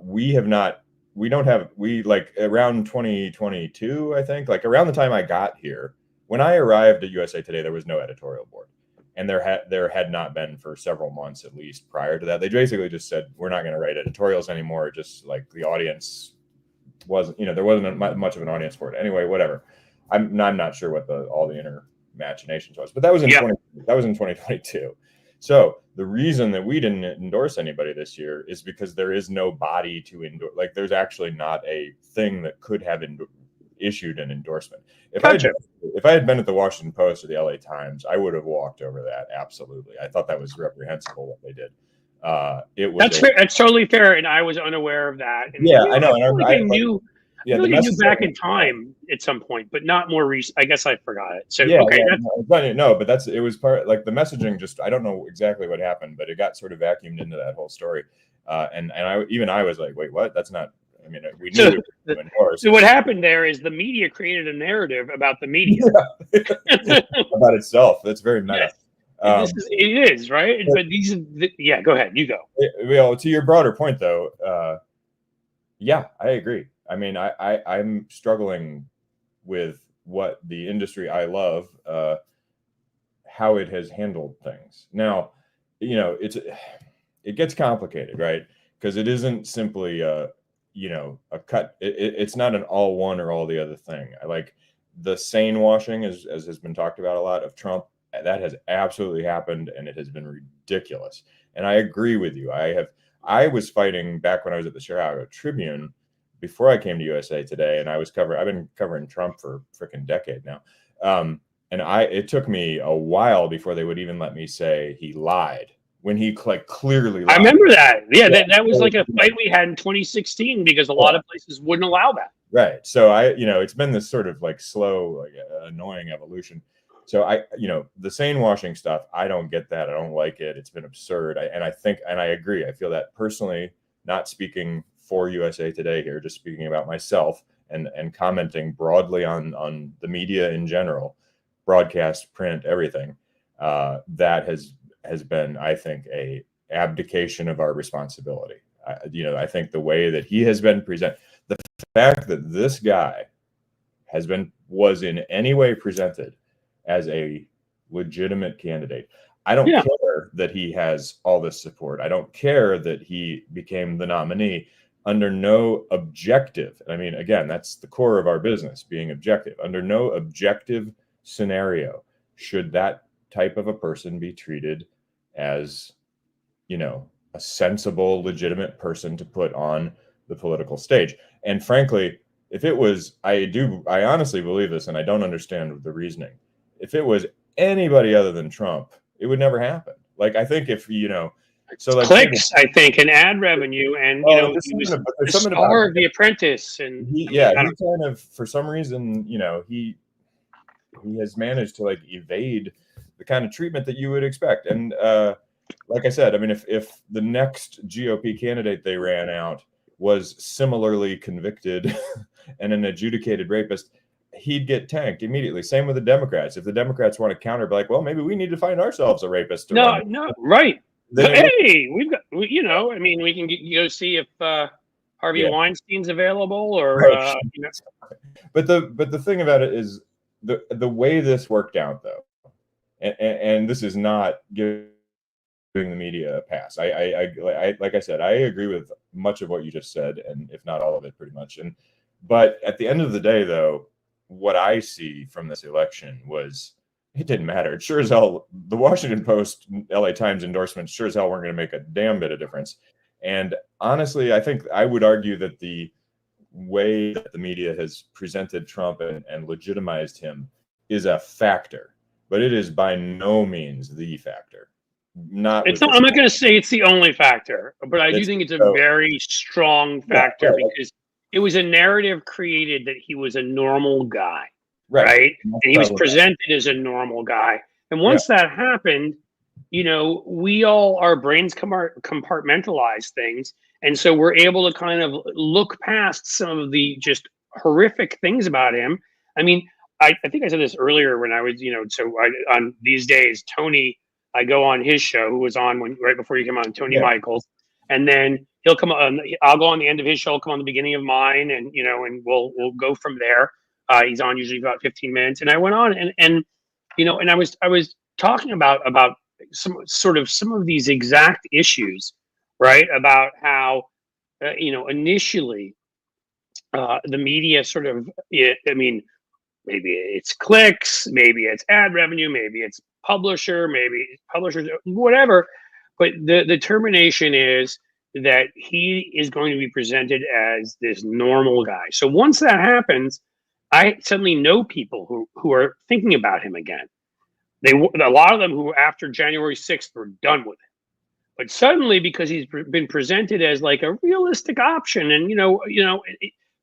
[SPEAKER 3] We don't have like around 2022, I think, like around the time I got here, when I arrived at USA Today, there was no editorial board. And there had not been for several months, at least prior to that. They basically just said, we're not going to write editorials anymore. Just like the audience wasn't, there wasn't much of an audience for it. Anyway, whatever. I'm not sure what all the inner machinations was, but that was in 2022. So the reason that we didn't endorse anybody this year is because there is no body to endorse. Like, there's actually not a thing that could have issued an endorsement. If I had been at the Washington Post or the LA Times, I would have walked over that. Absolutely. I thought that was reprehensible what they did. It was
[SPEAKER 1] that's fair. That's totally fair, and I was unaware of that. And
[SPEAKER 3] I know.
[SPEAKER 1] I knew. Yeah, I knew back in time at some point, but not more recent. I guess I forgot it. So
[SPEAKER 3] but it was part, like, the messaging. Just, I don't know exactly what happened, but it got sort of vacuumed into that whole story. And I was like, wait, what? That's not. I mean, we knew.
[SPEAKER 1] So what happened there is the media created a narrative about the media
[SPEAKER 3] about itself. That's very meta.
[SPEAKER 1] It is, right? But go ahead. You go.
[SPEAKER 3] Well, to your broader point, though, yeah, I agree. I mean, I'm struggling with what the industry I love, how it has handled things. Now, it gets complicated, right? Because it isn't simply a cut. It's not an all one or all the other thing. I like the sane washing, as has been talked about a lot, of Trump. That has absolutely happened, and it has been ridiculous. And I agree with you. I was fighting back when I was at the Chicago Tribune before I came to USA Today, and I've been covering Trump for a freaking decade now. And it took me a while before they would even let me say he lied, when he clearly lied.
[SPEAKER 1] I remember that. Yeah, that was like a fight we had in 2016 because a lot of places wouldn't allow that.
[SPEAKER 3] Right. So it's been this sort of like slow, annoying evolution. So the sane washing stuff, I don't get that. I don't like it. It's been absurd. I agree. I feel that personally, not speaking for USA Today here, just speaking about myself and commenting broadly on the media in general, broadcast, print, everything. That has been, I think, a abdication of our responsibility. I think the way that he has been presented, the fact that this guy was in any way presented as a legitimate candidate. I don't care that he has all this support. I don't care that he became the nominee under no objective. I mean, again, that's the core of our business, being objective. Under no objective scenario should that type of a person be treated as, a sensible, legitimate person to put on the political stage. And frankly, if it was, I honestly believe this, and I don't understand the reasoning. If it was anybody other than Trump, it would never happen. Like, I think if,
[SPEAKER 1] clicks, I think, and ad revenue, and he was the star of The Apprentice, and
[SPEAKER 3] he kind of, for some reason, he has managed to evade the kind of treatment that you would expect. And like I said, I mean, if the next GOP candidate they ran out was similarly convicted and an adjudicated rapist, he'd get tanked immediately. Same with the Democrats. If the Democrats want to counter, be like, well, maybe we need to find ourselves a rapist.
[SPEAKER 1] Right. Hey, we've got, I mean, we can go see if Harvey Weinstein's available, or
[SPEAKER 3] right. But the thing about it is the way this worked out, though, and this is not giving giving the media a pass. I like I said, I agree with much of what you just said, and if not all of it, pretty much. But at the end of the day, though, what I see from this election was it didn't matter. It sure as hell, the Washington Post, LA Times endorsements sure as hell weren't going to make a damn bit of difference. And honestly, I think I would argue that the way that the media has presented Trump and legitimized him is a factor, but it is by no means the factor.
[SPEAKER 1] I'm not going to say it's the only factor, but I do think it's a very strong factor because it was a narrative created that he was a normal guy, right? And he was presented as a normal guy. And once that happened, our brains compartmentalize things. And so we're able to kind of look past some of the just horrific things about him. I mean, I think I said this earlier when I was, on these days, Tony, I go on his show, who was on right before you came on, Tony Michaels, and then he'll come on. I'll go on the end of his show, I'll come on the beginning of mine, and and we'll go from there. He's on usually about 15 minutes, and I went on and I was talking about some of these exact issues, right? About how initially the media maybe it's clicks, maybe it's ad revenue, maybe it's publishers, whatever. But the determination is that he is going to be presented as this normal guy. So once that happens, I suddenly know people who are thinking about him again. A lot of them who after January 6th were done with it. But suddenly, because he's been presented as like a realistic option, and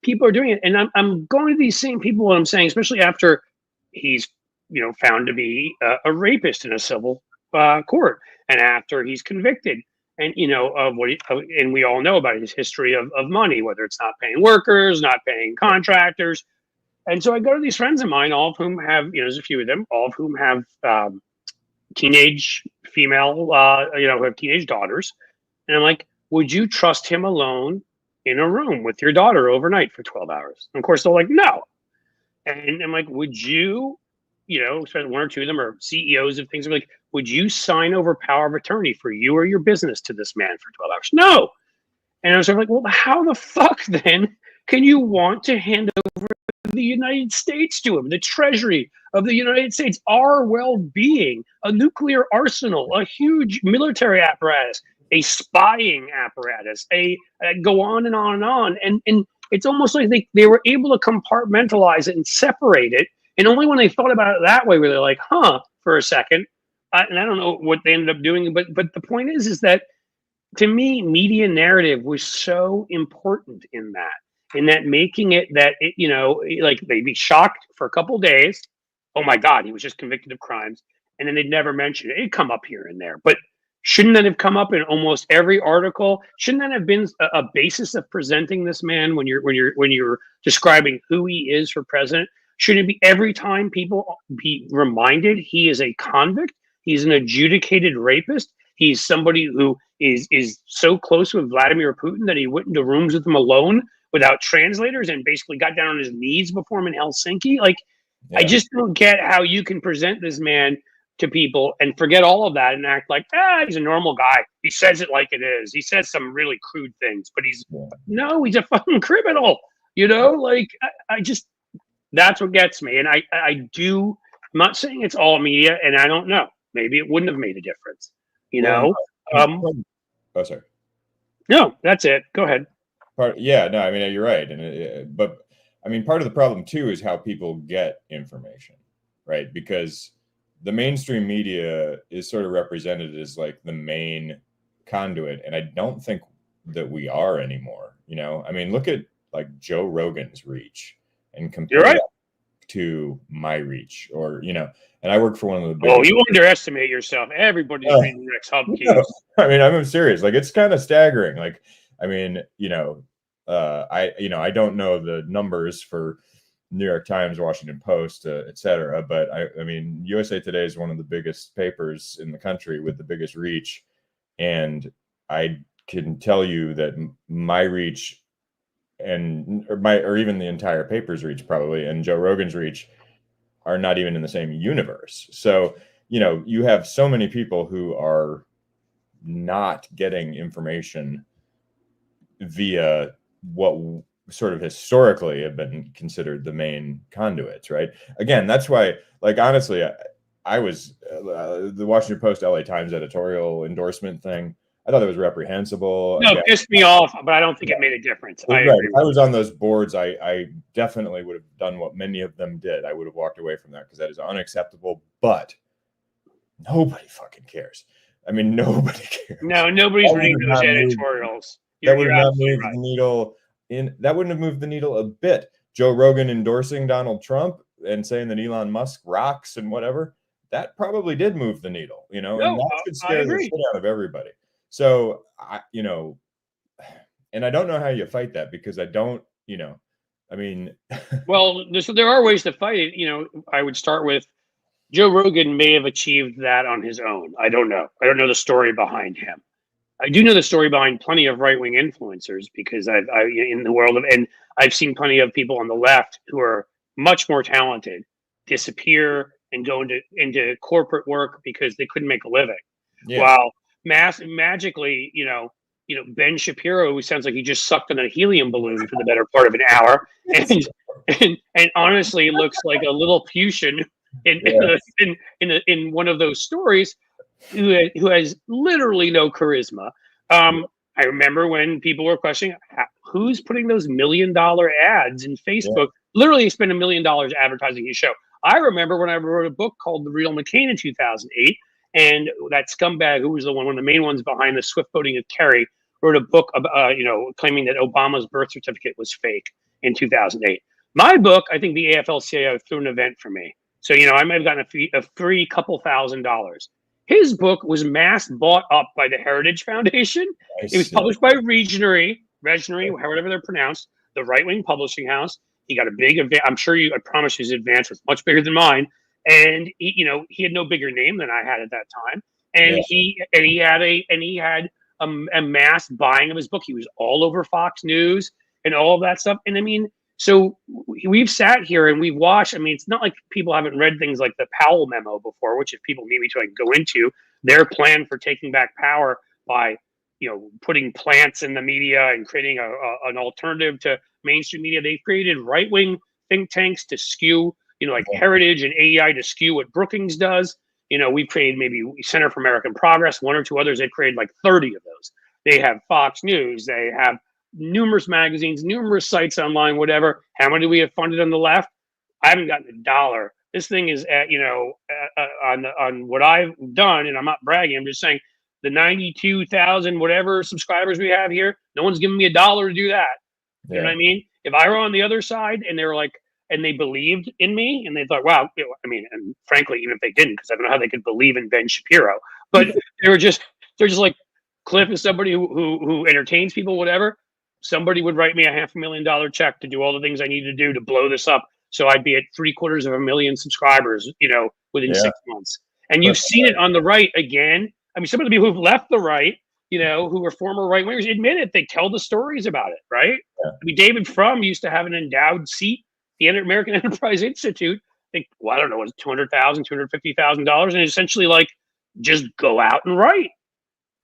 [SPEAKER 1] people are doing it, and I'm going to these same people. What I'm saying, especially after he's found to be a rapist in a civil court, and after he's convicted, and of what, and we all know about his history of money, whether it's not paying workers, not paying contractors, and so I go to these friends of mine, all of whom have there's a few of them, all of whom have teenage female, who have teenage daughters, and I'm like, would you trust him alone in a room with your daughter overnight for 12 hours? And of course, they're like, no. And I'm like, would you, one or two of them are CEOs of things. I'm like, would you sign over power of attorney for you or your business to this man for 12 hours? No. And I was like, well, how the fuck then can you want to hand over the United States to him, the treasury of the United States, our well-being, a nuclear arsenal, a huge military apparatus, a spying apparatus, go on and on and on. And it's almost like they were able to compartmentalize it and separate it. And only when they thought about it that way were they like, for a second. And I don't know what they ended up doing, but the point is that to me, media narrative was so important in that making it that like they'd be shocked for a couple of days. Oh my God, he was just convicted of crimes. And then they'd never mention it. It'd come up here and there. But shouldn't that have come up in almost every article? Shouldn't that have been a basis of presenting this man when you're describing who he is for president? Shouldn't it be every time people be reminded he is a convict? He's an adjudicated rapist. He's somebody who is so close with Vladimir Putin that he went into rooms with him alone without translators and basically got down on his knees before him in Helsinki. Like, I just don't get how you can present this man to people and forget all of that and act like, he's a normal guy. He says it like it is. He says some really crude things, but he's a fucking criminal. Like I just, that's what gets me. And I'm not saying it's all media, and I don't know. Maybe it wouldn't have made a difference.
[SPEAKER 3] Oh, sorry.
[SPEAKER 1] No, that's it. Go ahead.
[SPEAKER 3] I mean, you're right. But I mean, part of the problem too is how people get information, right? Because the mainstream media is sort of represented as like the main conduit, and I don't think that we are anymore. I mean, look at like Joe Rogan's reach and compare that to my reach, or and I work for one of the biggest.
[SPEAKER 1] Oh, you underestimate yourself. Everybody's reading Rex Huppke.
[SPEAKER 3] No, I mean, I'm serious. Like, it's kind of staggering. Like, I mean, I don't know the numbers for New York Times, Washington Post, et cetera. But I mean, USA Today is one of the biggest papers in the country with the biggest reach. And I can tell you that my reach or even the entire paper's reach probably, and Joe Rogan's reach are not even in the same universe. So, you have so many people who are not getting information via what sort of historically have been considered the main conduits, right? Again, that's why, like, honestly, I was the Washington Post LA Times editorial endorsement thing. I thought it was reprehensible.
[SPEAKER 1] No,
[SPEAKER 3] Again,
[SPEAKER 1] it pissed me off, but I don't think it made a difference. I
[SPEAKER 3] right.
[SPEAKER 1] agree
[SPEAKER 3] If
[SPEAKER 1] with
[SPEAKER 3] I was on those boards, I definitely would have done what many of them did. I would have walked away from that because that is unacceptable. But nobody fucking cares. I mean, nobody cares.
[SPEAKER 1] No, nobody's
[SPEAKER 3] That would
[SPEAKER 1] reading
[SPEAKER 3] have
[SPEAKER 1] those
[SPEAKER 3] not moved-
[SPEAKER 1] editorials.
[SPEAKER 3] That would
[SPEAKER 1] You're
[SPEAKER 3] have not
[SPEAKER 1] absolutely
[SPEAKER 3] moved
[SPEAKER 1] right.
[SPEAKER 3] the needle. That wouldn't have moved the needle a bit. Joe Rogan endorsing Donald Trump and saying that Elon Musk rocks and whatever, that probably did move the needle, you know, and
[SPEAKER 1] No,
[SPEAKER 3] that should
[SPEAKER 1] I
[SPEAKER 3] scare the
[SPEAKER 1] agree.
[SPEAKER 3] shit out of everybody. So you know, and I don't know how you fight that because I don't, you know, I mean,
[SPEAKER 1] Well, there are ways to fight it. You know, I would start with Joe Rogan may have achieved that on his own. I don't know. I don't know the story behind him. I do know the story behind plenty of right wing influencers because I in the world of, and I've seen plenty of people on the left who are much more talented disappear and go into corporate work because they couldn't make a living.
[SPEAKER 3] yeah,
[SPEAKER 1] While magically, Ben Shapiro, who sounds like he just sucked on a helium balloon for the better part of an hour, and honestly looks like a little Lilliputian in one of those stories, who has literally no charisma. I remember when people were questioning who's putting those $1 million ads in Facebook. Literally, spend $1 million advertising his show. I remember when I wrote a book called The Real McCain in 2008, and that scumbag who was one of the main ones behind the swift voting of Kerry wrote a book about, claiming that Obama's birth certificate was fake in 2008. My book, I think the AFL-CIO threw an event for me. So, I might have gotten a free couple $1,000s. His book was mass bought up by the Heritage Foundation. It was published by Regnery, however they're pronounced, the right-wing publishing house. He got a big advance. I promise you his advance was much bigger than mine. And he had no bigger name than I had at that time. And he had a mass buying of his book. He was all over Fox News and all of that stuff. And I mean, so we've sat here and we've watched. I mean, it's not like people haven't read things like the Powell memo before, which if people need me to, I can go into their plan for taking back power by, putting plants in the media and creating an alternative to mainstream media. They've created right-wing think tanks to skew, like Heritage and AEI to skew what Brookings does. We've created maybe Center for American Progress, one or two others. They've created like 30 of those. They have Fox News. They have numerous magazines, numerous sites online, whatever. How many do we have funded on the left? I haven't gotten $1. This thing is at, on what I've done, and I'm not bragging, I'm just saying the 92,000 whatever subscribers we have here, no one's giving me $1 to do that. You know what I mean? If I were on the other side and they were like, and they believed in me and they thought, wow, and frankly, even if they didn't, because I don't know how they could believe in Ben Shapiro, but they're just like, Cliff is somebody who entertains people, whatever. Somebody would write me a $500,000 check to do all the things I need to do to blow this up. So I'd be at 750,000 subscribers, within 6 months. And you've seen it on the right again. I mean, some of the people who've left the right, who were former right wingers, admit it. They tell the stories about it, right? Yeah. I mean, David Frum used to have an endowed seat, the American Enterprise Institute. I think, I don't know, was $200,000, $250,000, and essentially like, just go out and write.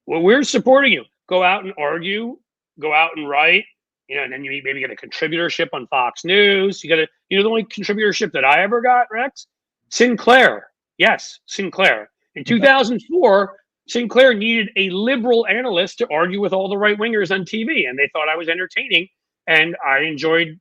[SPEAKER 1] Well, we're supporting you. Go out and argue. Go out and write. And then you maybe get a contributorship on Fox News. You got the only contributorship that I ever got, Rex? Sinclair. Yes, Sinclair. In 2004, Sinclair needed a liberal analyst to argue with all the right wingers on TV, and they thought I was entertaining, and I enjoyed,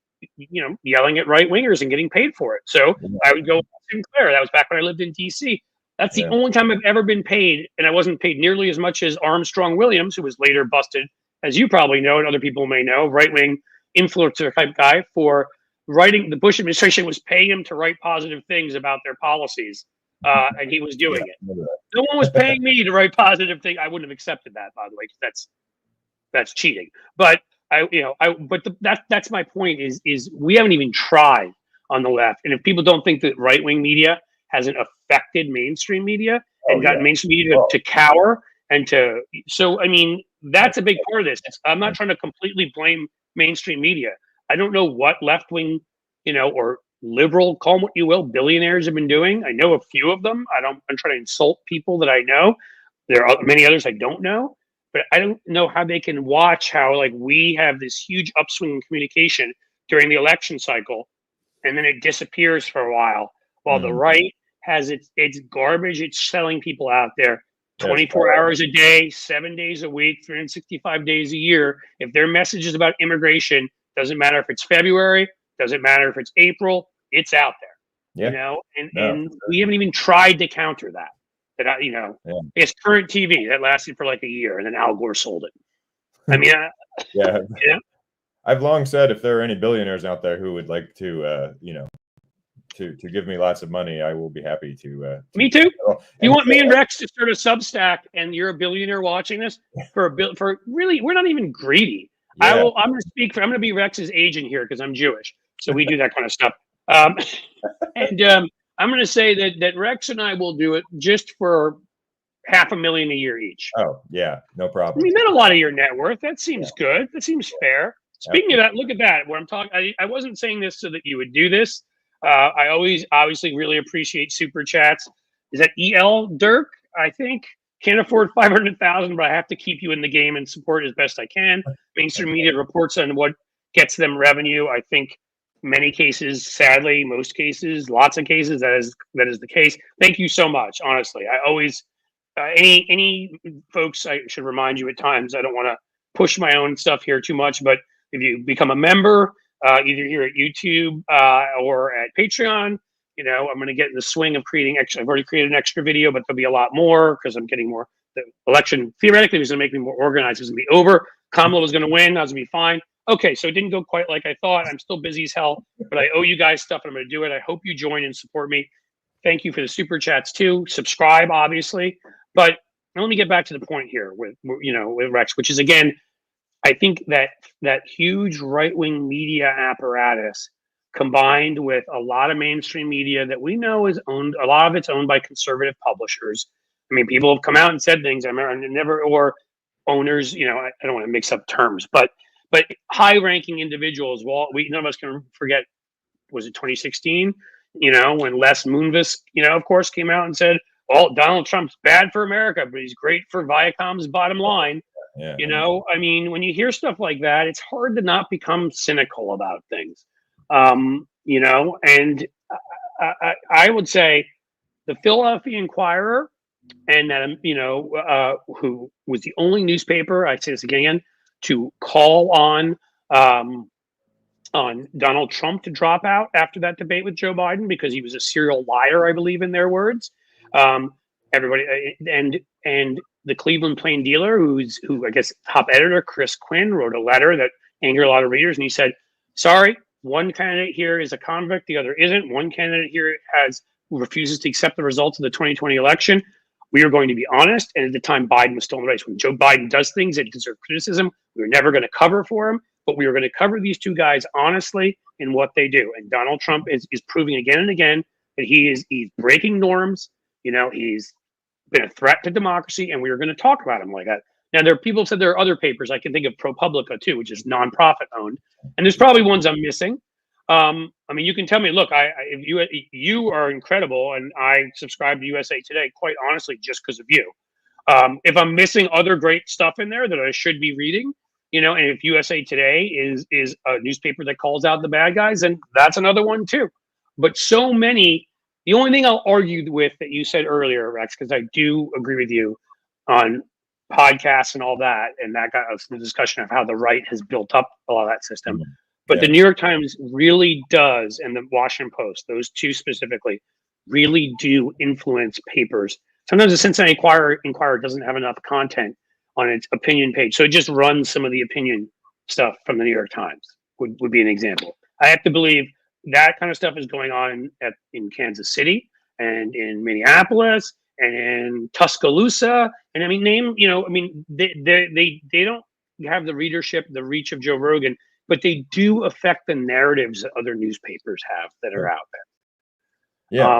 [SPEAKER 1] yelling at right wingers and getting paid for it. So I would go to Sinclair. That was back when I lived in DC. That's the only time I've ever been paid, and I wasn't paid nearly as much as Armstrong Williams, who was later busted, as you probably know and other people may know, right-wing influencer type guy, for writing. The Bush administration was paying him to write positive things about their policies, and he was doing it. No one was paying me to write positive things. I wouldn't have accepted that, by the way, because that's cheating. But that's my point. Is we haven't even tried on the left, and if people don't think that right-wing media hasn't affected mainstream media and gotten mainstream media to cower and to, so I mean, that's a big part of this. I'm not trying to completely blame mainstream media. I don't know what left-wing, or liberal, call them what you will, billionaires have been doing. I know a few of them. I'm trying to insult people that I know. There are many others I don't know, but I don't know how they can watch how like we have this huge upswing in communication during the election cycle, and then it disappears for a while the right has its garbage it's selling people out there 24 hours a day, 7 days a week, 365 days a year. If their message is about immigration, doesn't matter if it's February, doesn't matter if it's April, it's out there.
[SPEAKER 3] Yeah.
[SPEAKER 1] You know, and we haven't even tried to counter that. It's current TV that lasted for like a year, and then Al Gore sold it. I mean,
[SPEAKER 3] yeah.
[SPEAKER 1] You know?
[SPEAKER 3] I've long said if there are any billionaires out there who would like to, to give me lots of money, I will be happy to.
[SPEAKER 1] Me too. You want me and Rex to start a Substack, and you're a billionaire watching this for really, we're not even greedy.
[SPEAKER 3] Yeah.
[SPEAKER 1] I'm going to be Rex's agent here because I'm Jewish, so we do that kind of stuff. I'm going to say that Rex and I will do it just for $500,000 a year each.
[SPEAKER 3] Oh yeah, no problem.
[SPEAKER 1] I mean, not a lot of your net worth. That seems good. That seems fair. Speaking of that, look at that. Where I'm talking, I wasn't saying this so that you would do this. I always obviously really appreciate super chats. Is that EL Dirk? I think can't afford 500,000, but I have to keep you in the game and support as best I can. Mainstream media reports on what gets them revenue. I think many cases, sadly, most cases, lots of cases, that is the case. Thank you so much. Honestly, I always any folks, I should remind you at times. I don't want to push my own stuff here too much, but if you become a member, either here at YouTube or at Patreon, I'm going to get in the swing of creating extra. I've already created an extra video, but there'll be a lot more because I'm getting more. The election theoretically was going to make me more organized. It was going to be over. Kamala was going to win. I was going to be fine. Okay, so it didn't go quite like I thought. I'm still busy as hell, but I owe you guys stuff, and I'm going to do it. I hope you join and support me. Thank you for the super chats too. Subscribe, obviously, but let me get back to the point here with Rex, which is again, I think that huge right-wing media apparatus combined with a lot of mainstream media that we know is owned, a lot of it's owned by conservative publishers. I mean, people have come out and said things. I remember never, or owners, I don't want to mix up terms, but high-ranking individuals. Well, none of us can forget. Was it 2016? When Les Moonves, of course, came out and said, "Well, Donald Trump's bad for America, but he's great for Viacom's bottom line."
[SPEAKER 3] Yeah.
[SPEAKER 1] I mean, when you hear stuff like that, it's hard to not become cynical about things. And I would say the Philadelphia Inquirer, and who was the only newspaper, I say this again, to call on Donald Trump to drop out after that debate with Joe Biden because he was a serial liar, I believe, in their words. Everybody and the Cleveland Plain Dealer, who I guess top editor Chris Quinn wrote a letter that angered a lot of readers, and he said, "Sorry, one candidate here is a convict, the other isn't. One candidate here refuses to accept the results of the 2020 election. We are going to be honest." And at the time, Biden was still in the race. When Joe Biden does things that deserve criticism, we were never going to cover for him, but we were going to cover these two guys honestly in what they do. And Donald Trump is proving again and again that he's breaking norms. He's been a threat to democracy, and we were going to talk about him like that. Now, there are people who said there are other papers. I can think of ProPublica too, which is nonprofit owned, and there's probably ones I'm missing. I mean, you can tell me, look, if you are incredible, and I subscribe to USA Today quite honestly just because of you. If I'm missing other great stuff in there that I should be reading, and if USA Today is a newspaper that calls out the bad guys, then that's another one too. But so many. The only thing I'll argue with that you said earlier, Rex, because I do agree with you on podcasts and all that, and that got us the discussion of how the right has built up a lot of that system. But the New York Times really does, and the Washington Post, those two specifically, really do influence papers. Sometimes the Cincinnati Inquirer doesn't have enough content on its opinion page, so it just runs some of the opinion stuff from the New York Times. Would be an example. I have to believe that kind of stuff is going on in Kansas City and in Minneapolis and in Tuscaloosa. And I mean, they don't have the readership, the reach of Joe Rogan, but they do affect the narratives that other newspapers have that are out there.
[SPEAKER 3] Yeah.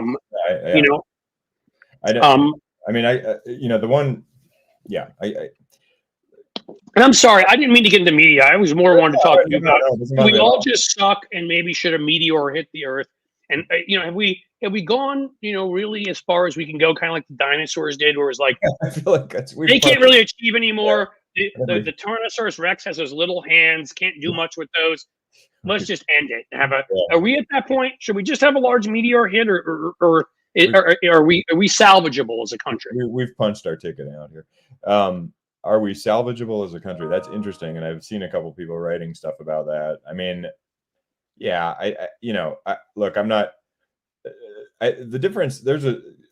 [SPEAKER 1] And I'm sorry, I didn't mean to get into media. I was more wanted to talk to you about we all just suck, and maybe should a meteor hit the Earth And have we gone really as far as we can go, kind of like the dinosaurs did, where it's like
[SPEAKER 3] I feel like
[SPEAKER 1] they can't really achieve anymore.
[SPEAKER 3] Yeah.
[SPEAKER 1] The Tyrannosaurus Rex has those little hands, can't do much with those. Let's just end it. Are we at that point? Should we just have a large meteor hit, or are we salvageable as a country?
[SPEAKER 3] We've punched our ticket out here. Are we salvageable as a country? That's interesting, and I've seen a couple people writing stuff about that. I mean, yeah, look, I'm not. The difference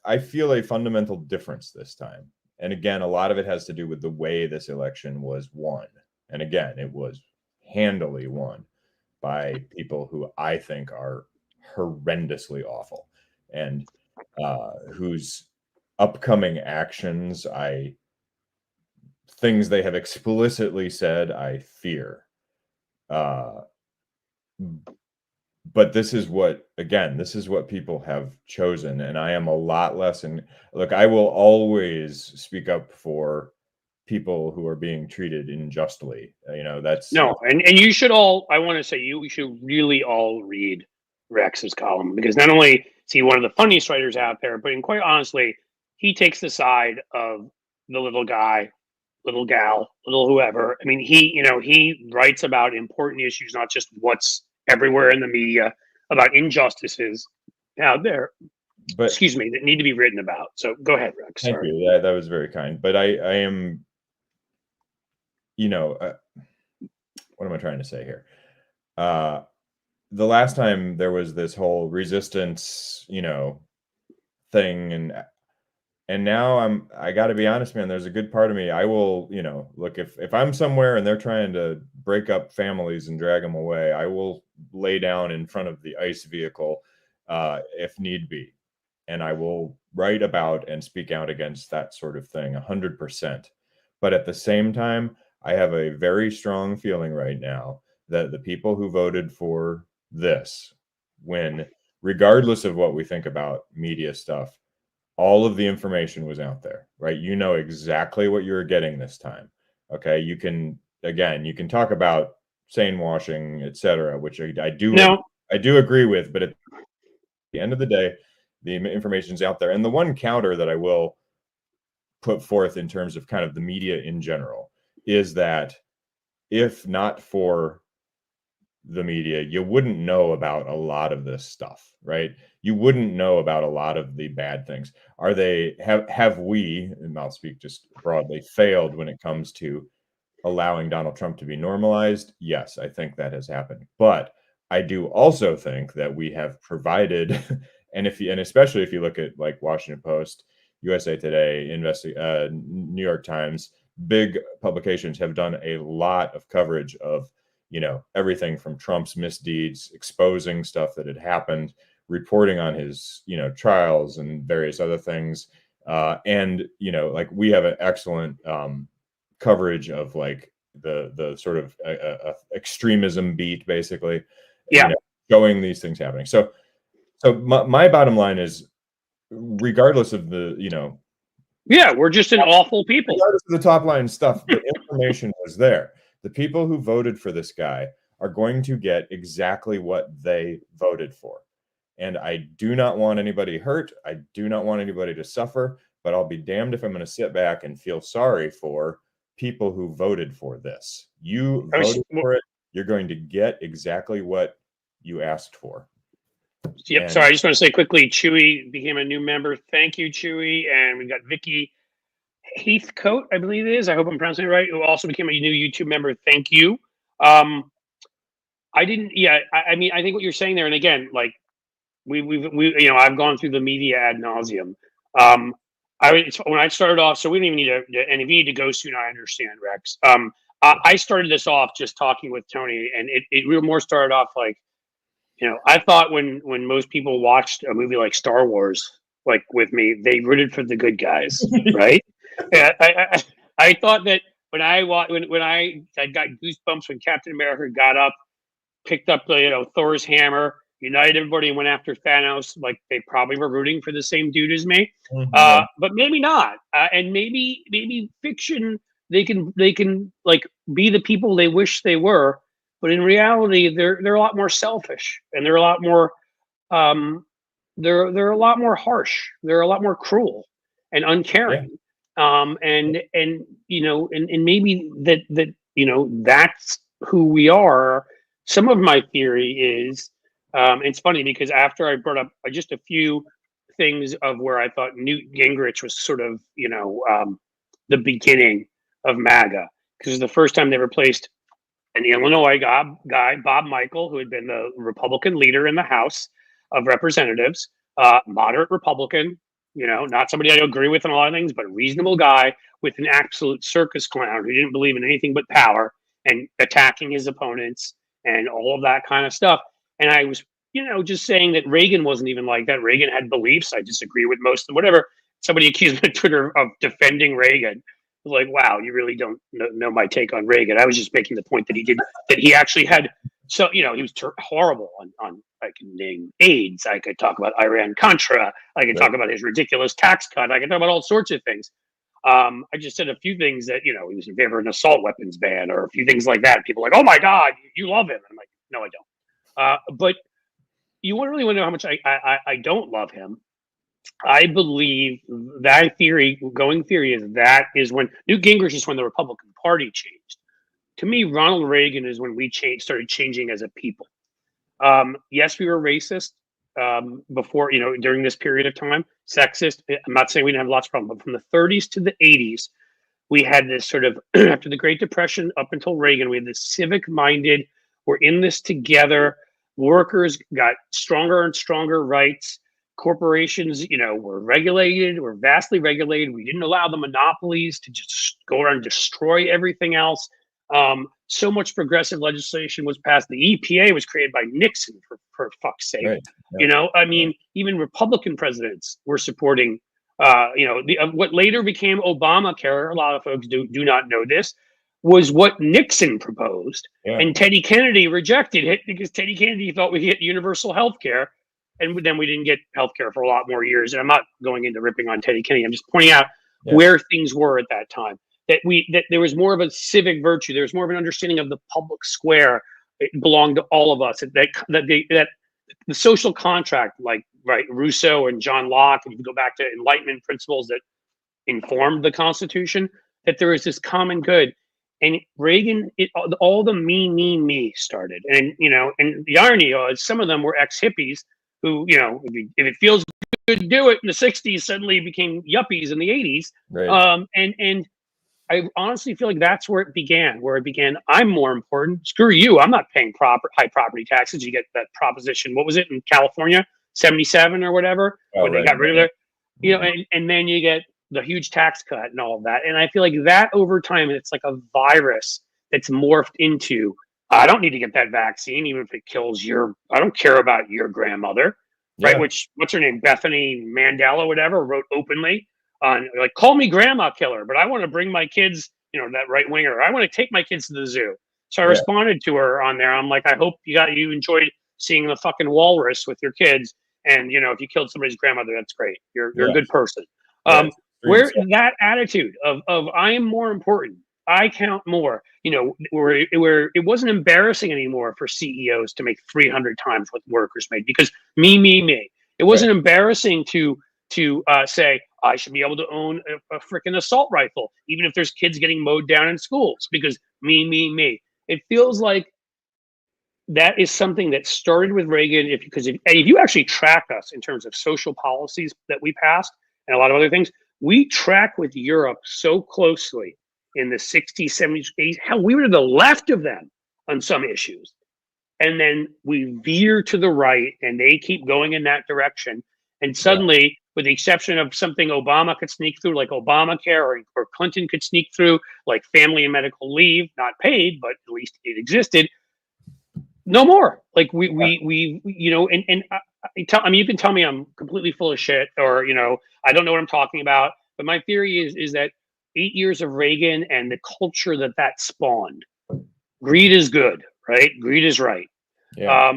[SPEAKER 3] I feel a fundamental difference this time, and again, a lot of it has to do with the way this election was won, and again, it was handily won by people who I think are horrendously awful, and whose upcoming actions, things they have explicitly said, I fear. But this is what people have chosen, and I am a lot less. And look, I will always speak up for people who are being treated unjustly. That's
[SPEAKER 1] no, and you should all. I want to say we should really all read Rex's column, because not only is he one of the funniest writers out there, but quite honestly, he takes the side of the little guy, little gal, little whoever. I mean, he writes about important issues, not just what's everywhere in the media, about injustices out there.
[SPEAKER 3] But
[SPEAKER 1] excuse me, that need to be written about. So go ahead, Rex.
[SPEAKER 3] Thank you. That was very kind. But I am, what am I trying to say here? The last time there was this whole resistance, thing, and now I got to be honest, man, there's a good part of me. I will, look, if I'm somewhere and they're trying to break up families and drag them away, I will lay down in front of the ICE vehicle if need be. And I will write about and speak out against that sort of thing 100%. But at the same time, I have a very strong feeling right now that the people who voted for this win, regardless of what we think about media stuff, all of the information was out there, right? You know exactly what you're getting this time. Okay. You can talk about sane washing, etc., which I do agree with, but at the end of the day, the information's out there. And the one counter that I will put forth in terms of kind of the media in general is that if not for the media, you wouldn't know about a lot of this stuff, right? You wouldn't know about a lot of the bad things. Have we, and I'll speak just broadly, failed when it comes to allowing Donald Trump to be normalized? Yes, I think that has happened. But I do also think that we have provided, and especially if you look at like Washington Post, USA Today, New York Times, big publications have done a lot of coverage of everything from Trump's misdeeds, exposing stuff that had happened, reporting on his trials and various other things, and like we have an excellent coverage of like the sort of extremism beat, basically, showing these things happening. So my bottom line is, regardless of the
[SPEAKER 1] we're just an awful people.
[SPEAKER 3] Regardless of the top line stuff, the information was there. The people who voted for this guy are going to get exactly what they voted for. And I do not want anybody hurt. I do not want anybody to suffer, but I'll be damned if I'm going to sit back and feel sorry for people who voted for this. You voted for it. You're going to get exactly what you asked for.
[SPEAKER 1] Yep. Sorry, I just want to say quickly, Chewy became a new member. Thank you, Chewy. And we got Vicky Heathcote, I believe it is. I hope I'm pronouncing it right. Who also became a new YouTube member. Thank you. I didn't. Yeah. I mean, I think what you're saying there, and again, like we I've gone through the media ad nauseum. When I started off, so we don't even need and if you need to go soon, I understand, Rex. I started this off just talking with Tony, and it really more started off like, I thought when most people watched a movie like Star Wars, like with me, they rooted for the good guys, right? I thought that when I got goosebumps when Captain America got up, picked up the Thor's hammer, united everybody, and went after Thanos. Like they probably were rooting for the same dude as me, but maybe not. And maybe fiction, they can like be the people they wish they were, but in reality they're a lot more selfish, and they're a lot more they're a lot more harsh. They're a lot more cruel and uncaring. And you know, and maybe that you know, that's who we are. Some of my theory is, it's funny because after I brought up just a few things of where I thought Newt Gingrich was sort of, you know, the beginning of MAGA, because it was the first time they replaced an Illinois guy, Bob Michael, who had been the Republican leader in the House of Representatives, moderate Republican, you know, not somebody I agree with on a lot of things, but a reasonable guy with an absolute circus clown who didn't believe in anything but power and attacking his opponents and all of that kind of stuff. And I was, you know, just saying that Reagan wasn't even like that. Reagan had beliefs. I disagree with most of them, whatever. Somebody accused me on Twitter of defending Reagan. I was like, wow, you really don't know my take on Reagan. I was just making the point that he actually had, so, you know, he was horrible on, I can name AIDS. I could talk about Iran-Contra. I could talk about his ridiculous tax cut. I could talk about all sorts of things. I just said a few things that, you know, he was in favor of an assault weapons ban or a few things like that. People are like, oh my God, you love him. I'm like, no, I don't. But you really want to know how much I don't love him. I believe that going theory is when Newt Gingrich is when the Republican Party changed. To me, Ronald Reagan is when we started changing as a people. Yes, we were racist before, you know, during this period of time, sexist. I'm not saying we didn't have lots of problems, but from the 30s to the 80s, we had this sort of, after the Great Depression up until Reagan, we had this civic-minded, we're in this together. Workers got stronger and stronger rights. Corporations, you know, were vastly regulated. We didn't allow the monopolies to just go around and destroy everything else. So much progressive legislation was passed. The EPA was created by Nixon, for fuck's sake. Right. Yeah. You know, I mean, even Republican presidents were supporting, you know, what later became Obamacare. A lot of folks do not know this, was what Nixon proposed. Yeah. And Teddy Kennedy rejected it because Teddy Kennedy thought we get universal health care. And then we didn't get healthcare for a lot more years. And I'm not going into ripping on Teddy Kennedy. I'm just pointing out where things were at that time. That there was more of a civic virtue. There was more of an understanding of the public square. It belonged to all of us. That the social contract, like Rousseau and John Locke, and you can go back to Enlightenment principles that informed the Constitution. That there was this common good. And Reagan, all the me started. And you know, and the irony is some of them were ex-hippies who, you know, if it feels good to do it in the 60s, suddenly became yuppies in the 80s. Right. And I honestly feel like that's where it began, I'm more important. Screw you. I'm not paying high property taxes. You get that proposition. What was it in California? 77 or whatever, when they got rid of it. You know, and then you get the huge tax cut and all of that. And I feel like that over time, it's like a virus that's morphed into, I don't need to get that vaccine, even if it kills I don't care about your grandmother, right? Which, what's her name? Bethany Mandela, whatever, wrote openly on, like, call me grandma killer, but I want to bring my kids, you know, that right winger. I want to take my kids to the zoo. So I responded to her on there. I'm like, I hope you enjoyed seeing the fucking walrus with your kids. And, you know, if you killed somebody's grandmother, that's great. You're a good person. Where that attitude of I am more important, I count more, you know, where it wasn't embarrassing anymore for CEOs to make 300 times what workers made because me. It wasn't embarrassing to say I should be able to own a freaking assault rifle, even if there's kids getting mowed down in schools because me. It feels like that is something that started with Reagan. If you actually track us in terms of social policies that we passed and a lot of other things, we track with Europe so closely in the 60s, 70s, 80s. Hell, we were to the left of them on some issues. And then we veer to the right and they keep going in that direction. And suddenly, with the exception of something Obama could sneak through, like Obamacare, or Clinton could sneak through, like family and medical leave, not paid, but at least it existed. No more. Like we you know, and I mean, you can tell me I'm completely full of shit, or, you know, I don't know what I'm talking about. But my theory is that 8 years of Reagan and the culture that spawned. Greed is good, right? Greed is right. Yeah.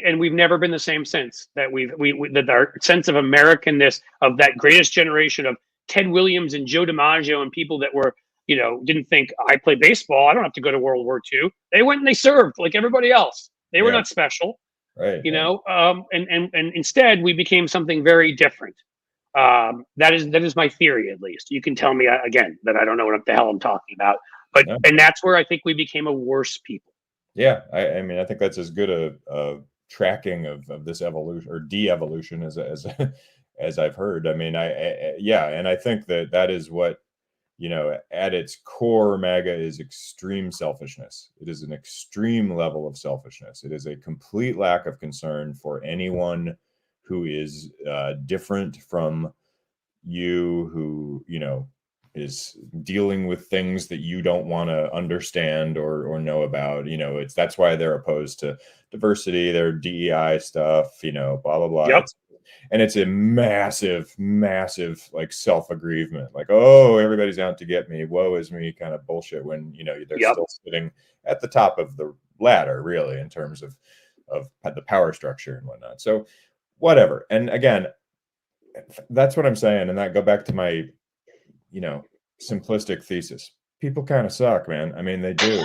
[SPEAKER 1] And we've never been the same since. That that our sense of Americanness, of that greatest generation of Ted Williams and Joe DiMaggio and people that were, you know, didn't think I play baseball, I don't have to go to World War II. They went and they served like everybody else. They were not special.
[SPEAKER 3] Right.
[SPEAKER 1] you know, and instead we became something very different. That is my theory, at least. You can tell me again that I don't know what the hell I'm talking about, but
[SPEAKER 3] No.
[SPEAKER 1] and that's where I think we became a worse people.
[SPEAKER 3] Yeah, I mean, I think that's as good a tracking of this evolution or de-evolution as as I've heard. I mean, yeah, and I think that is what, you know, at its core, MAGA is extreme selfishness. It is an extreme level of selfishness. It is a complete lack of concern for anyone who is different from you, who, you know, is dealing with things that you don't want to understand or know about. You know, that's why they're opposed to diversity, their DEI stuff, you know, blah blah blah.
[SPEAKER 1] Yep.
[SPEAKER 3] It's a massive like self-aggrievement, like, oh, everybody's out to get me, woe is me kind of bullshit, when, you know, they're
[SPEAKER 1] Yep.
[SPEAKER 3] still sitting at the top of the ladder, really, in terms of the power structure and whatnot. So whatever. And again, that's what I'm saying. And that go back to my, you know, simplistic thesis. People kind of suck, man. I mean, they do.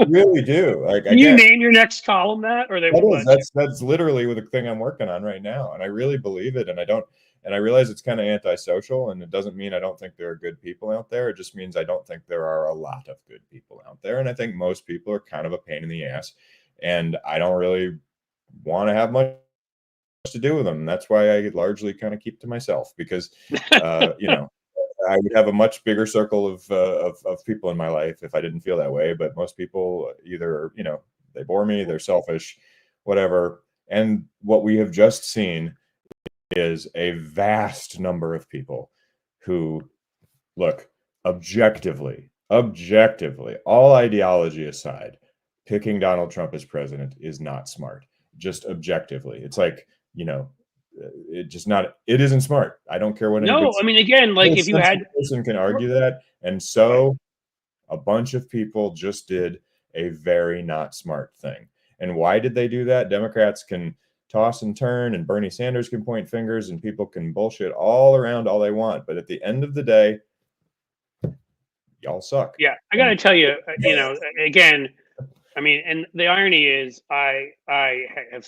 [SPEAKER 3] Really do. Like,
[SPEAKER 1] Can you name your next column that, or they won't let you?
[SPEAKER 3] That's literally the thing I'm working on right now, and I really believe it. And I realize it's kind of antisocial, and it doesn't mean I don't think there are good people out there. It just means I don't think there are a lot of good people out there, and I think most people are kind of a pain in the ass, and I don't really want to have much to do with them. That's why I largely kind of keep to myself, because you know, I would have a much bigger circle of people in my life if I didn't feel that way. But most people either, you know, they bore me, they're selfish, whatever. And what we have just seen is a vast number of people who, look, objectively, all ideology aside, picking Donald Trump as president is not smart. Just objectively. It's like, you know, it isn't smart. I don't care what
[SPEAKER 1] No, I mean, again, like, if you had
[SPEAKER 3] person can argue that. And so a bunch of people just did a very not smart thing. And why did they do that? Democrats can toss and turn, and Bernie Sanders can point fingers, and people can bullshit all around all they want. But at the end of the day, y'all suck.
[SPEAKER 1] Yeah, I got to tell you, you know, again, I mean, and the irony is I have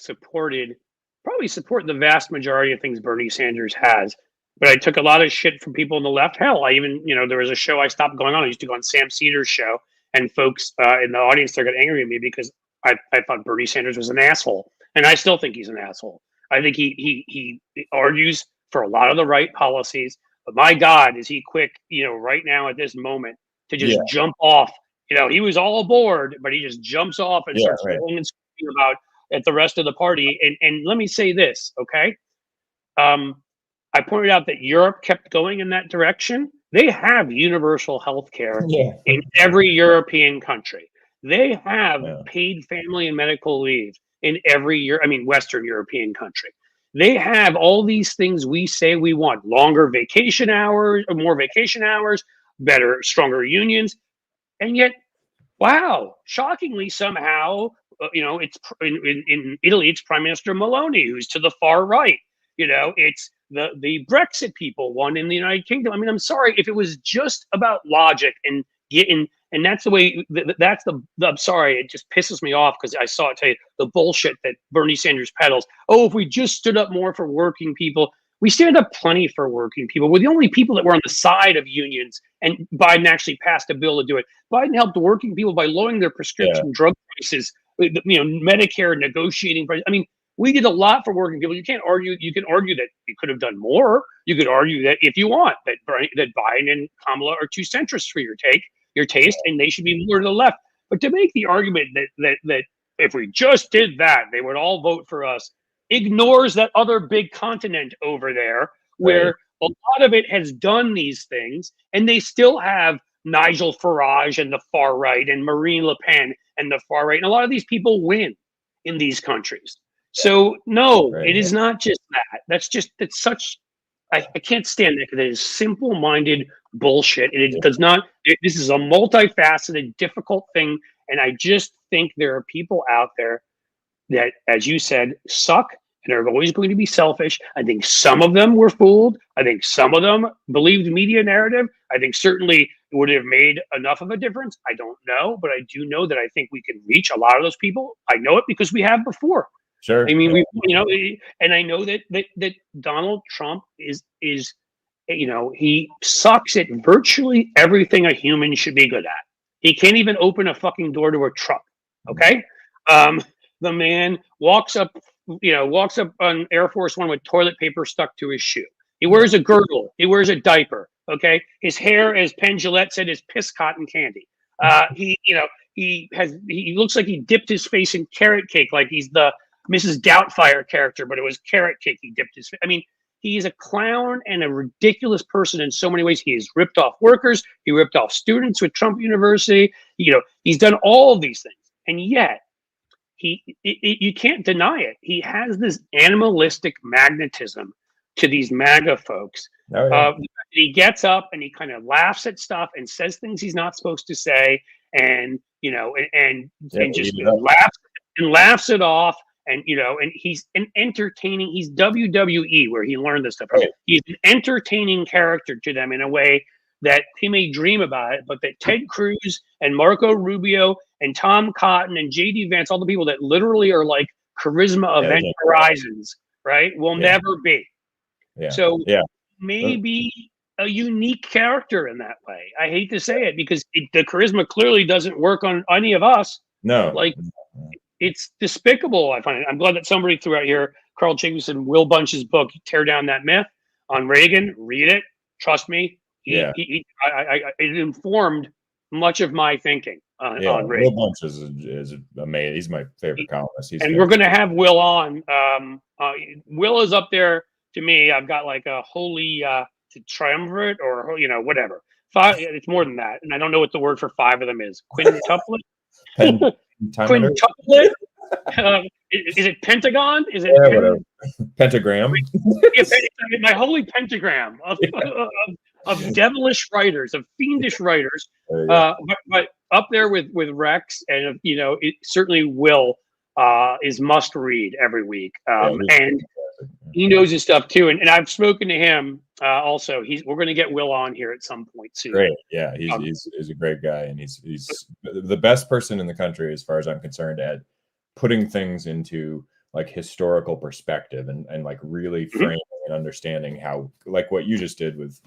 [SPEAKER 1] probably support the vast majority of things Bernie Sanders has, but I took a lot of shit from people on the left. Hell, I even, you know, there was a show I stopped going on. I used to go on Sam Cedars' show, and folks in the audience there got angry at me because I thought Bernie Sanders was an asshole, and I still think he's an asshole. I think he argues for a lot of the right policies, but my God, is he quick, you know, right now at this moment to just jump off. You know, he was all aboard, but he just jumps off and starts yelling and screaming about at the rest of the party. And let me say this, okay? I pointed out that Europe kept going in that direction. They have universal health care in every European country. They have paid family and medical leave in every Western European country. They have all these things we say we want: longer vacation hours, or more vacation hours, better, stronger unions. And yet, wow, shockingly, somehow, you know, it's in Italy, it's Prime Minister Meloni, who's to the far right. You know, it's the Brexit people won in the United Kingdom. I mean, I'm sorry, if it was just about logic and getting, and that's the way, I'm sorry, it just pisses me off because I saw it today, the bullshit that Bernie Sanders peddles. Oh, if we just stood up more for working people. We stand up plenty for working people. We're the only people that were on the side of unions, and Biden actually passed a bill to do it. Biden helped working people by lowering their prescription drug prices, you know, Medicare negotiating prices. I mean, we did a lot for working people. You can't argue. You can argue that you could have done more. You could argue that if you want that Biden and Kamala are too centrist for your taste, and they should be more to the left. But to make the argument that if we just did that, they would all vote for us, ignores that other big continent over there where a lot of it has done these things, and they still have Nigel Farage and the far right, and Marine Le Pen and the far right, and a lot of these people win in these countries. So no, it is not just that. It's such. I can't stand that, because it is simple-minded bullshit, and it does not. This is a multifaceted, difficult thing, and I just think there are people out there that, as you said, suck and are always going to be selfish. I think some of them were fooled. I think some of them believed media narrative. I think certainly Would it have made enough of a difference? I don't know, but I do know that I think we can reach a lot of those people. I know it because we have before.
[SPEAKER 3] Sure.
[SPEAKER 1] I mean, and I know that Donald Trump is he sucks at virtually everything a human should be good at. He can't even open a fucking door to a truck. Okay, the man walks up on Air Force One with toilet paper stuck to his shoe. He wears a girdle. He wears a diaper. Okay, his hair, as Penn Jillette said, is piss cotton candy. He looks like he dipped his face in carrot cake, like he's the Mrs. Doubtfire character, but it was carrot cake. He dipped his face. I mean, he's a clown and a ridiculous person in so many ways. He has ripped off workers. He ripped off students with Trump University. He's done all of these things, and yet you can't deny it. He has this animalistic magnetism to these MAGA folks.
[SPEAKER 3] Oh, yeah.
[SPEAKER 1] He gets up and he kind of laughs at stuff and says things he's not supposed to say, and just laughs it off. And he's an entertaining. He's WWE, where he learned this stuff.
[SPEAKER 3] Right.
[SPEAKER 1] He's an entertaining character to them in a way that he may dream about it, but that Ted Cruz and Marco Rubio and Tom Cotton and JD Vance, all the people that literally are like charisma event horizons, right, will never be.
[SPEAKER 3] Yeah.
[SPEAKER 1] So maybe a unique character in that way. I hate to say it because the charisma clearly doesn't work on any of us.
[SPEAKER 3] No,
[SPEAKER 1] like. It's despicable. I find it. I'm glad that somebody threw out here Carl Jacobson, Will Bunch's book, Tear Down That Myth on Reagan. Read it. Trust me. It informed much of my thinking on Reagan.
[SPEAKER 3] Will Bunch is amazing. He's my favorite columnist.
[SPEAKER 1] We're going to have Will on. Will is up there to me. I've got like a holy triumvirate or whatever. Five. It's more than that, and I don't know what the word for five of them is. Quintuplet. Quintuplet? Is it pentagon? Is it
[SPEAKER 3] pentagram?
[SPEAKER 1] My holy pentagram of devilish writers, of fiendish writers. But up there with Rex, and it certainly Will is must read every week. And he knows his stuff too. And I've spoken to him also. We're going to get Will on here at some point soon.
[SPEAKER 3] Great. Yeah. He's a great guy. And he's the best person in the country, as far as I'm concerned, at putting things into like historical perspective and like really framing and understanding how, like what you just did with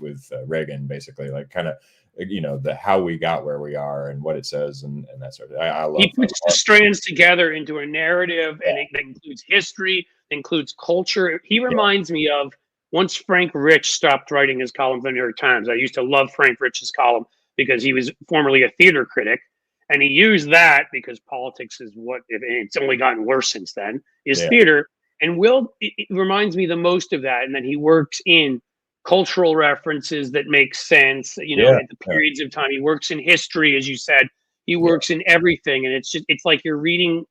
[SPEAKER 3] Reagan, basically, like kind of, how we got where we are and what it says and that sort of. I love.
[SPEAKER 1] He puts the strands together into a narrative, and it includes history, includes culture. He reminds me of once Frank Rich stopped writing his column for the New York Times. I used to love Frank Rich's column because he was formerly a theater critic, and he used that because politics is it's only gotten worse since then, is theater. And Will, it reminds me the most of that. And then he works in cultural references that make sense, at the periods of time. He works in history, as you said. He works in everything, and it's like you're reading,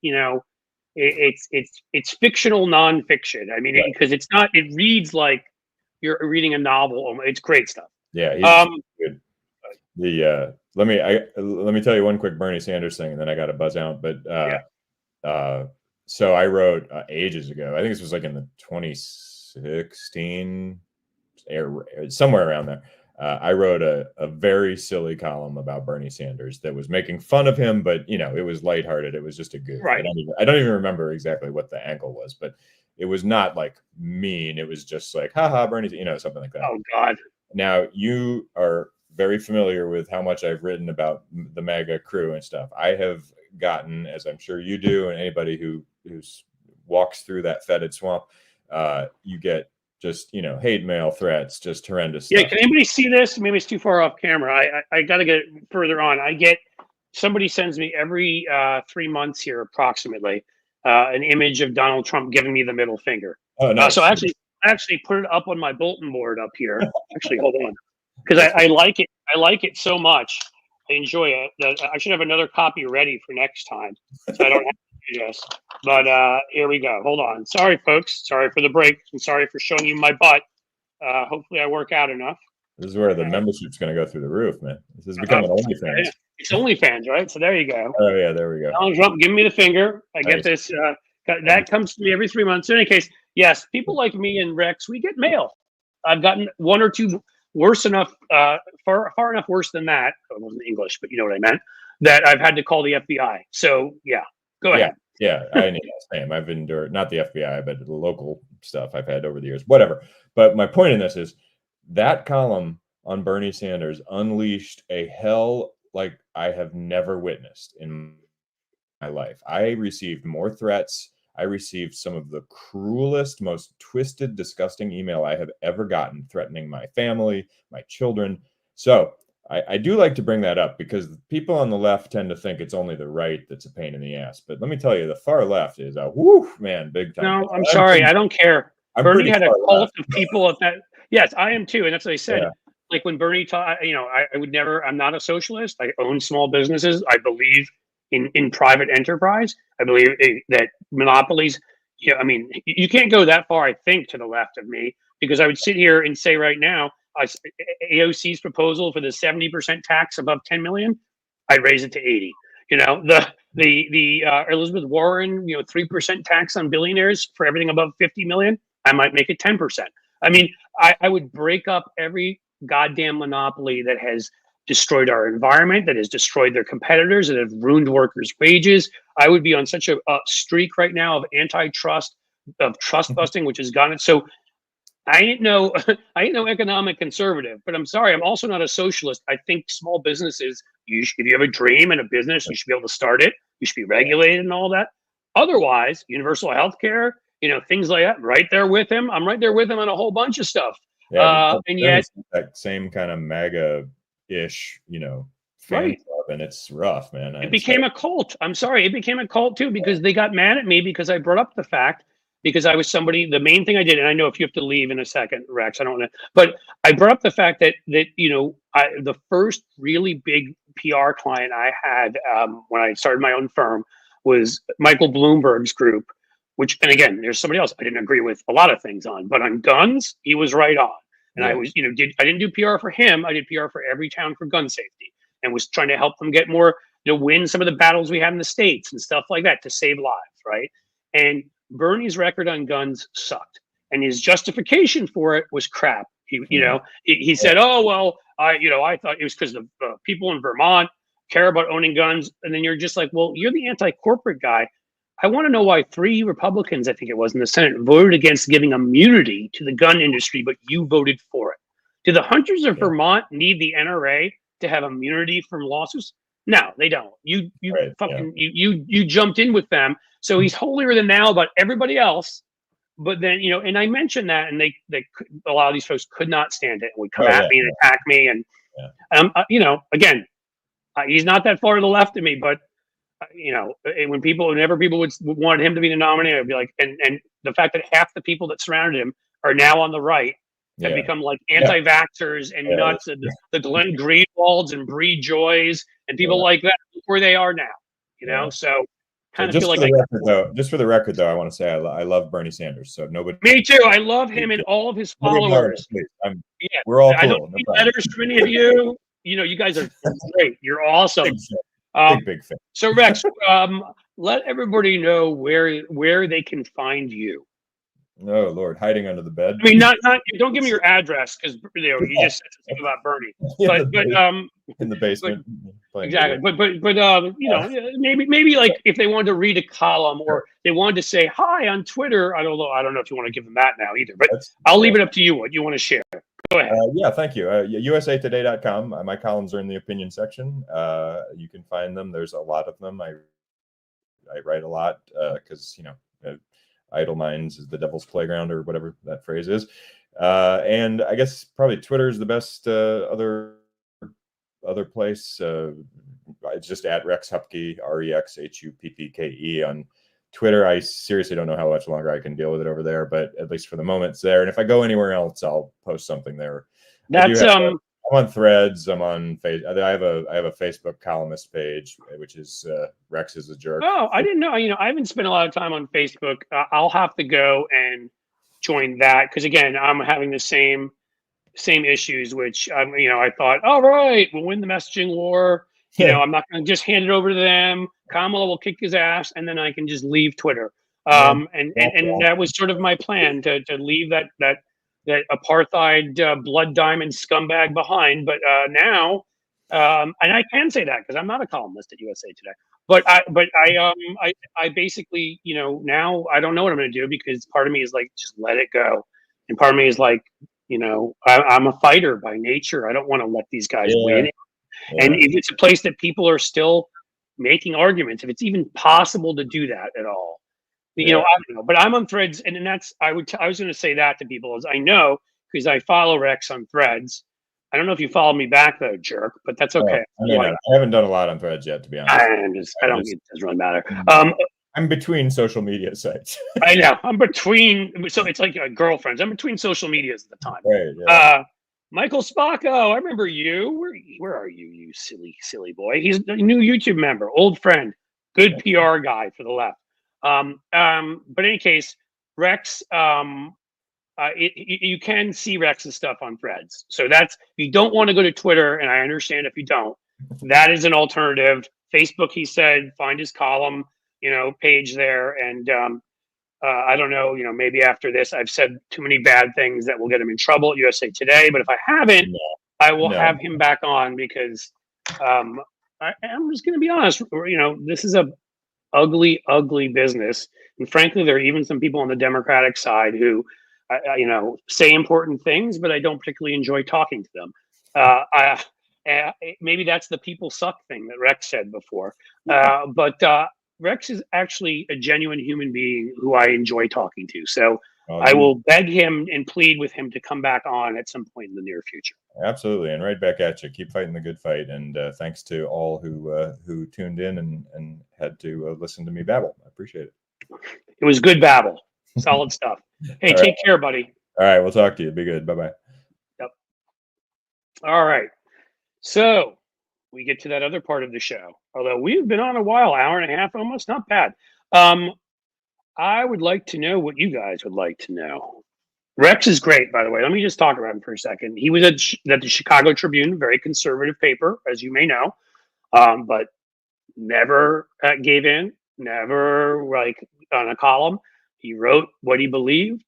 [SPEAKER 1] it's fictional nonfiction. I mean, because it's not. It reads like you're reading a novel. It's great stuff.
[SPEAKER 3] Yeah, he's good. Let me tell you one quick Bernie Sanders thing, and then I got to buzz out. But so I wrote ages ago. I think this was like in the 2016. Somewhere around there, I wrote a very silly column about Bernie Sanders that was making fun of him, but it was lighthearted. It was just a goof.
[SPEAKER 1] Right.
[SPEAKER 3] I don't even remember exactly what the angle was, but it was not like mean. It was just like, haha, Bernie, something like that.
[SPEAKER 1] Oh God.
[SPEAKER 3] Now you are very familiar with how much I've written about the MAGA crew and stuff. I have gotten, as I'm sure you do, and anybody who walks through that fetid swamp, you get just hate mail, threats, just horrendous stuff.
[SPEAKER 1] Can anybody see this? Maybe it's too far off camera. I got to get it further on. Somebody sends me every 3 months here approximately an image of Donald Trump giving me the middle finger.
[SPEAKER 3] Oh no!
[SPEAKER 1] So I actually put it up on my bulletin board up here. Actually, hold on, because I like it. I like it so much. I enjoy it. I should have another copy ready for next time, so I don't have to do this. But here we go. Hold on. Sorry, folks. Sorry for the break. I'm sorry for showing you my butt. Hopefully, I work out enough.
[SPEAKER 3] This is where the membership's going to go through the roof, man. This is becoming OnlyFans.
[SPEAKER 1] It's OnlyFans, right? So there you go.
[SPEAKER 3] Oh yeah, there we go.
[SPEAKER 1] Donald Trump, give me the finger. I get this. That comes to me every 3 months. In any case, yes, people like me and Rex, we get mail. I've gotten one or two worse enough, far enough worse than that. It wasn't English, but you know what I meant. That I've had to call the FBI. So yeah, go ahead.
[SPEAKER 3] Yeah, I need that same. I've endured not the FBI, but the local stuff I've had over the years. Whatever. But my point in this is that column on Bernie Sanders unleashed a hell like I have never witnessed in my life. I received more threats. I received some of the cruelest, most twisted, disgusting email I have ever gotten, threatening my family, my children. So I do like to bring that up because people on the left tend to think it's only the right that's a pain in the ass. But let me tell you, the far left is a man, big time.
[SPEAKER 1] No, I'm sorry. I don't care. Bernie had a cult
[SPEAKER 3] left.
[SPEAKER 1] of people at that. Yes, I am too. And that's what I said.
[SPEAKER 3] Yeah.
[SPEAKER 1] Like when Bernie taught, I would never, I'm not a socialist. I own small businesses. I believe in private enterprise. I believe that monopolies, I mean, you can't go that far, I think, to the left of me, because I would sit here and say right now, AOC's proposal for the 70% tax above 10 million, I'd raise it to 80. The Elizabeth Warren, 3% tax on billionaires for everything above 50 million, I might make it 10%. I mean, I would break up every goddamn monopoly that has destroyed our environment, that has destroyed their competitors, that have ruined workers' wages. I would be on such a streak right now of antitrust, of trust busting, which has gotten it. So I ain't no economic conservative, but I'm sorry, I'm also not a socialist. I think small businesses, if you have a dream and a business, you should be able to start it. You should be regulated and all that. Otherwise, universal health care, things like that, right there with him. I'm right there with him on a whole bunch of stuff.
[SPEAKER 3] Yeah,
[SPEAKER 1] and yet
[SPEAKER 3] that same kind of MAGA-ish, fan
[SPEAKER 1] right.
[SPEAKER 3] club, and it's rough, man.
[SPEAKER 1] It became a cult. I'm sorry, it became a cult too, because they got mad at me because I brought up the fact, because I was somebody, the main thing I did, and I know if you have to leave in a second, Rex, I don't want to, but I brought up the fact that the first really big PR client I had when I started my own firm was Michael Bloomberg's group, which, and again, there's somebody else I didn't agree with a lot of things on, but on guns, he was right on. And I was, I didn't do PR for him. I did PR for every town for gun safety, and was trying to help them get more, win some of the battles we have in the States and stuff like that to save lives, right? And Bernie's record on guns sucked, and his justification for it was crap. He said, "Oh well, I thought it was because the people in Vermont care about owning guns," and then you're just like, "Well, you're the anti-corporate guy. I want to know why 3 Republicans, I think it was, in the Senate voted against giving immunity to the gun industry, but you voted for it. Do the hunters of Vermont need the NRA to have immunity from lawsuits? No, they don't. You jumped in with them, so he's holier than thou about everybody else." But then, and I mentioned that, and they a lot of these folks could not stand it and would come at me and attack me, and again, he's not that far to the left of me, but whenever people wanted him to be the nominee, I'd be like, and the fact that half the people that surrounded him are now on the right have become like anti-vaxxers and nuts, and the Glenn Greenwalds and Bree Joys and people like that, where they are now, so kind of feel like
[SPEAKER 3] just for the record though, I want to say I love Bernie Sanders. So nobody.
[SPEAKER 1] Me too. I love him and all of his followers.
[SPEAKER 3] We're all cool.
[SPEAKER 1] I don't need letters from any of you. You guys are great. You're awesome.
[SPEAKER 3] Big fan.
[SPEAKER 1] So Rex, let everybody know where they can find you.
[SPEAKER 3] Oh Lord, hiding under the bed.
[SPEAKER 1] I mean, not don't give me your address, because you just said something about Bernie. But
[SPEAKER 3] in the basement.
[SPEAKER 1] Exactly. But maybe like if they wanted to read a column or they wanted to say hi on Twitter, I don't know if you want to give them that now either. But I'll leave it up to you what you want to share. Go ahead.
[SPEAKER 3] Thank you. USAtoday.com. My columns are in the opinion section. You can find them. There's a lot of them. I write a lot because idle minds is the devil's playground, or whatever that phrase is. And I guess probably Twitter is the best other place. It's just at Rex Huppke, REXHUPPKE on Twitter. I seriously don't know how much longer I can deal with it over there, but at least for the moment it's there. And if I go anywhere else, I'll post something there.
[SPEAKER 1] That's
[SPEAKER 3] I'm on Threads. I'm on Facebook. I have a Facebook columnist page, which is Rex is a jerk.
[SPEAKER 1] Oh, I didn't know. I haven't spent a lot of time on Facebook. I'll have to go and join that, because again, I'm having the same issues, which I thought, all right, we'll win the messaging war. I'm not going to just hand it over to them. Kamala will kick his ass, and then I can just leave Twitter. And that was sort of my plan, to leave that that apartheid blood diamond scumbag behind. But now, and I can say that because I'm not a columnist at USA Today. But I basically, now I don't know what I'm going to do, because part of me is like, just let it go, and part of me is like, I'm a fighter by nature. I don't want to let these guys win.
[SPEAKER 3] Yeah.
[SPEAKER 1] And if it's a place that people are still making arguments, if it's even possible to do that at all, I don't know. But I'm on Threads, and that's I was going to say that to people, is I know, because I follow Rex on Threads. I don't know if you follow me back though, jerk, but that's okay.
[SPEAKER 3] I haven't done a lot on Threads yet, to be honest.
[SPEAKER 1] It doesn't really matter.
[SPEAKER 3] I'm between social media sites.
[SPEAKER 1] I know. I'm between, so it's like girlfriends. I'm between social medias at the time.
[SPEAKER 3] Right, yeah.
[SPEAKER 1] Michael Spacco, I remember you. Where are you, you silly boy? He's a new YouTube member, old friend, good PR guy for the left. But in any case, Rex, you can see Rex's stuff on Threads. So that's, if you don't want to go to Twitter, and I understand if you don't, that is an alternative. Facebook, he said, find his column, page there. And I don't know, maybe after this, I've said too many bad things that will get him in trouble at USA Today. But if I haven't, I will have him back on, because I'm just going to be honest. This is a ugly, ugly business. And frankly, there are even some people on the Democratic side who, say important things, but I don't particularly enjoy talking to them. Maybe that's the people suck thing that Rex said before. But Rex is actually a genuine human being who I enjoy talking to. So I will beg him and plead with him to come back on at some point in the near future.
[SPEAKER 3] Absolutely. And right back at you. Keep fighting the good fight. And thanks to all who tuned in and had to listen to me babble. I appreciate it.
[SPEAKER 1] It was good babble. Solid stuff. Hey, take care, buddy.
[SPEAKER 3] All right. We'll talk to you. Be good. Bye-bye.
[SPEAKER 1] Yep. All right. So we get to that other part of the show. Although we've been on a while, hour and a half almost, not bad. I would like to know what you guys would like to know. Rex is great, by the way. Let me just talk about him for a second. He was at the Chicago Tribune, very conservative paper, as you may know, but never gave in, never on a column. He wrote what he believed,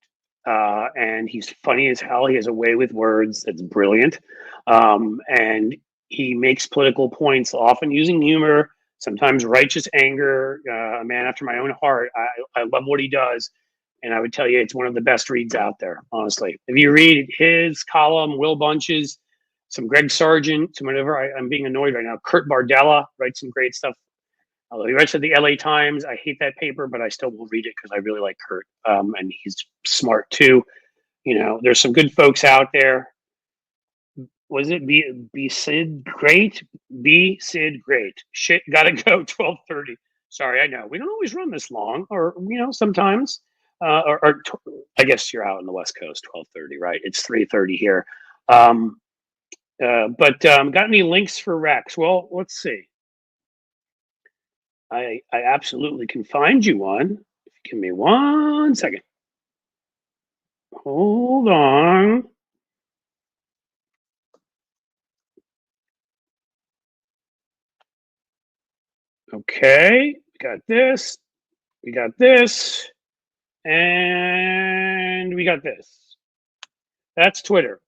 [SPEAKER 1] and he's funny as hell. He has a way with words that's brilliant, and he makes political points, often using humor, sometimes righteous anger. A man after my own heart. I love what he does, and I would tell you it's one of the best reads out there, honestly. If you read his column, Will Bunch's, some Greg Sargent, some whatever, I'm being annoyed right now. Kurt Bardella writes some great stuff. Although he writes at the LA Times, I hate that paper, but I still will read it because I really like Kurt, and he's smart too. There's some good folks out there. Was it be Sid great? Be Sid great. Shit, gotta go. 12:30. Sorry, I know we don't always run this long, or sometimes. Or I guess you're out on the West Coast. 12:30, right? It's 3:30 here. But got any links for Rex? Well, let's see. I absolutely can find you one. Give me 1 second. Hold on. Okay, we got this, and we got this. That's Twitter,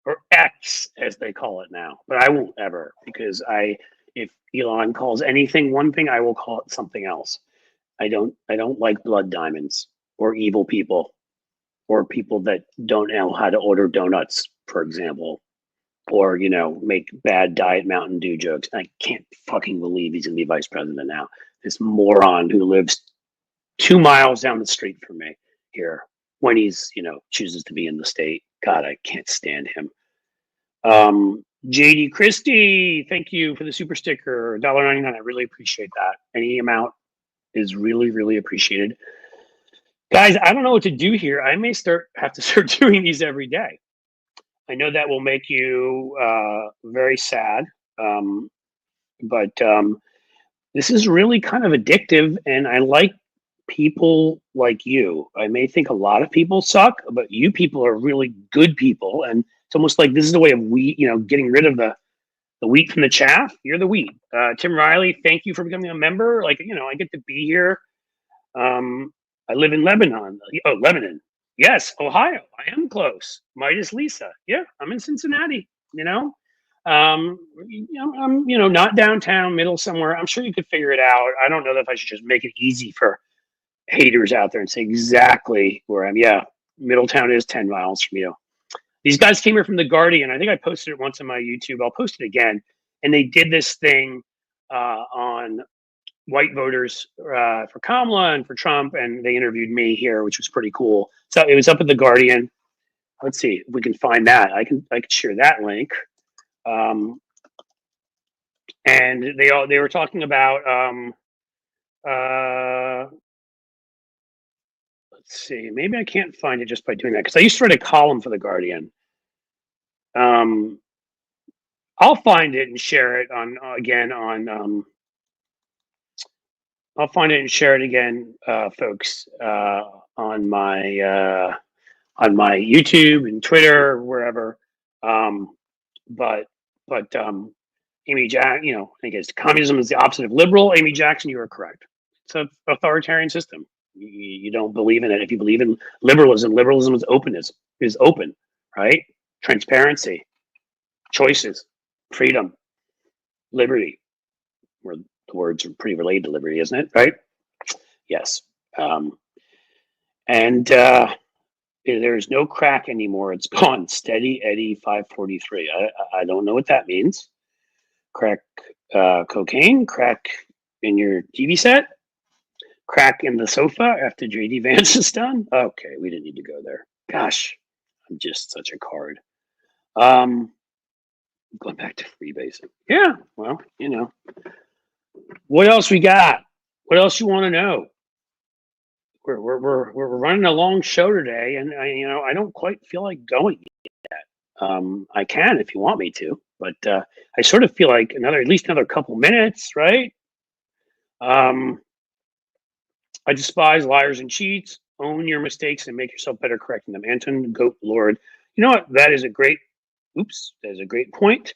[SPEAKER 1] or X as they call it now. But I won't ever, because if Elon calls anything one thing, I will call it something else. I don't like blood diamonds or evil people or people that don't know how to order donuts, for example, or make bad Diet Mountain Dew jokes. I can't fucking believe he's gonna be vice president now. This moron who lives 2 miles down the street from me here, when he's chooses to be in the state. God, I can't stand him. JD Christie, thank you for the super sticker, $1.99. I really appreciate that. Any amount is really, really appreciated. Guys, I don't know what to do here. I may have to start doing these every day. I know that will make you very sad, but this is really kind of addictive, and I like people like you. I may think a lot of people suck, but you people are really good people, and it's almost like this is the way of getting rid of the wheat from the chaff. You're the wheat. Tim Riley, thank you for becoming a member. I get to be here. I live in Lebanon. Oh, Lebanon. Yes, Ohio. I am close. Midas Lisa. Yeah, I'm in Cincinnati. I'm not downtown, middle somewhere. I'm sure you could figure it out. I don't know if I should just make it easy for haters out there and say exactly where I'm. Yeah, Middletown is 10 miles from you. These guys came here from the Guardian. I think I posted it once on my YouTube. I'll post it again. And they did this thing on white voters for Kamala and for Trump, and they interviewed me here, which was pretty cool. So it was up at the Guardian. Let's see if we can find that. I can share that link. And they were talking about let's see, maybe I can't find it just by doing that, because I used to write a column for the Guardian. I'll find it and share it on I'll find it and share it again, folks, on my YouTube and Twitter, wherever. But Amy Jackson, I think it's communism is the opposite of liberal. Amy Jackson, you are correct. It's an authoritarian system. You don't believe in it. If you believe in liberalism is openness, is open, right? Transparency, choices, freedom, liberty. Where the words are pretty related to liberty, isn't it? Right? Yes. And there's no crack anymore. It's gone. Steady Eddie 543. I don't know what that means. Crack cocaine, crack in your TV set, crack in the sofa after JD Vance is done. Okay, we didn't need to go there. Gosh, I'm just such a card. Going back to freebasing. Yeah, well, what else we got? What else you want to know? We're running a long show today, and I don't quite feel like going yet. I can if you want me to, but I sort of feel like at least another couple minutes, right? I despise liars and cheats. Own your mistakes and make yourself better correcting them. Anton Goat Lord. You know what? That is a great point.